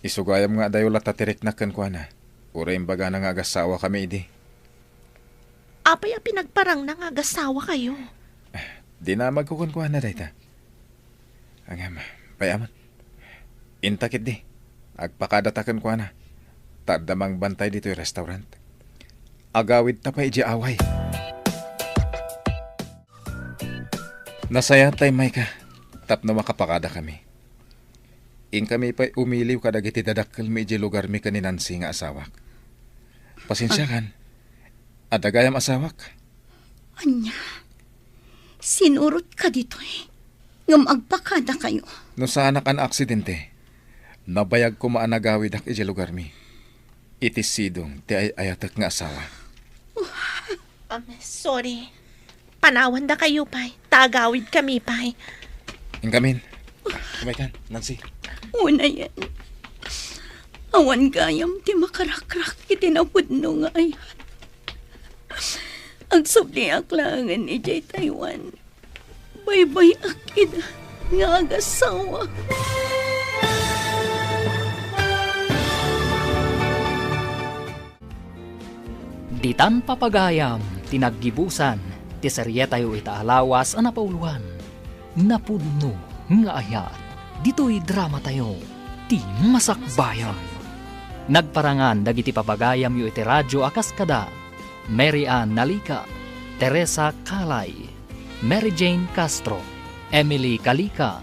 Isugayam nga dayo latatirik na kuana. Ura imbaga na nga agasawa kami idi. Apay ang pinagparang na nga agasawa kayo. Di na magkukuan na dayta. Ang payaman. Intakit di. Agpakadatakan kuana. Tadamang bantay dito yung restaurant. Agawid ta pa iji away. Nasaya tay may ka. Tapno makapakada kami. In kami pa umiliw kadagiti dadakkel mi iji lugar mi kaninansi nga asawak. Pasensya kan. Adagayam asawak. Anya, sinurot ka dito eh. Ngam agpakada kayo. No sa anak an aksidente, nabayag ko maanagawid ak iji lugar mi. Itis sidong ti ayatak nga asawa. Sorry. Panawan da kayo, pay. Tagawid kami, pay. Ingkamin. Kumaykan, Nancy. Una yan. Awan gayam ti makarakrak itinapudno nga ayan. Ang subli aklangan ni Jay Taiwan. Bye-bye akida nga agasawa. Ditan papagayam, tinaggibusan, ti serye tayo itaalawas ang napauluan. Napudno nga ayat, dito'y drama tayo, ti masakbayan. Nagparangan dagiti papagayam yu iti radyo akaskada, Mary Ann Nalika, Teresa Calay, Mary Jane Castro, Emily Calica,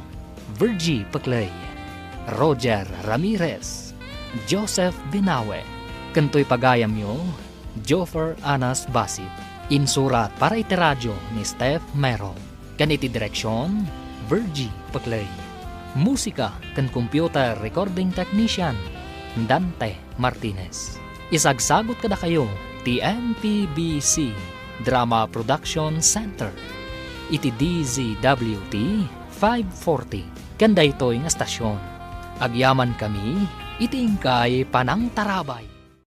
Virgie Paclay, Roger Ramirez, Joseph Binawe, kantoy pagayam yo, Joffer Anas Basit, insurat para iti radyo ni Steph Merong, kan iti direksyon, Virgie Paclay, musika kan computer recording technician, Dante Martinez. Isagsagot kada kayo, ti MPBC Drama Production Center, iti DZWT 540, kanda ito'y nga stasyon. Agyaman kami, iti ingkay panang tarabay.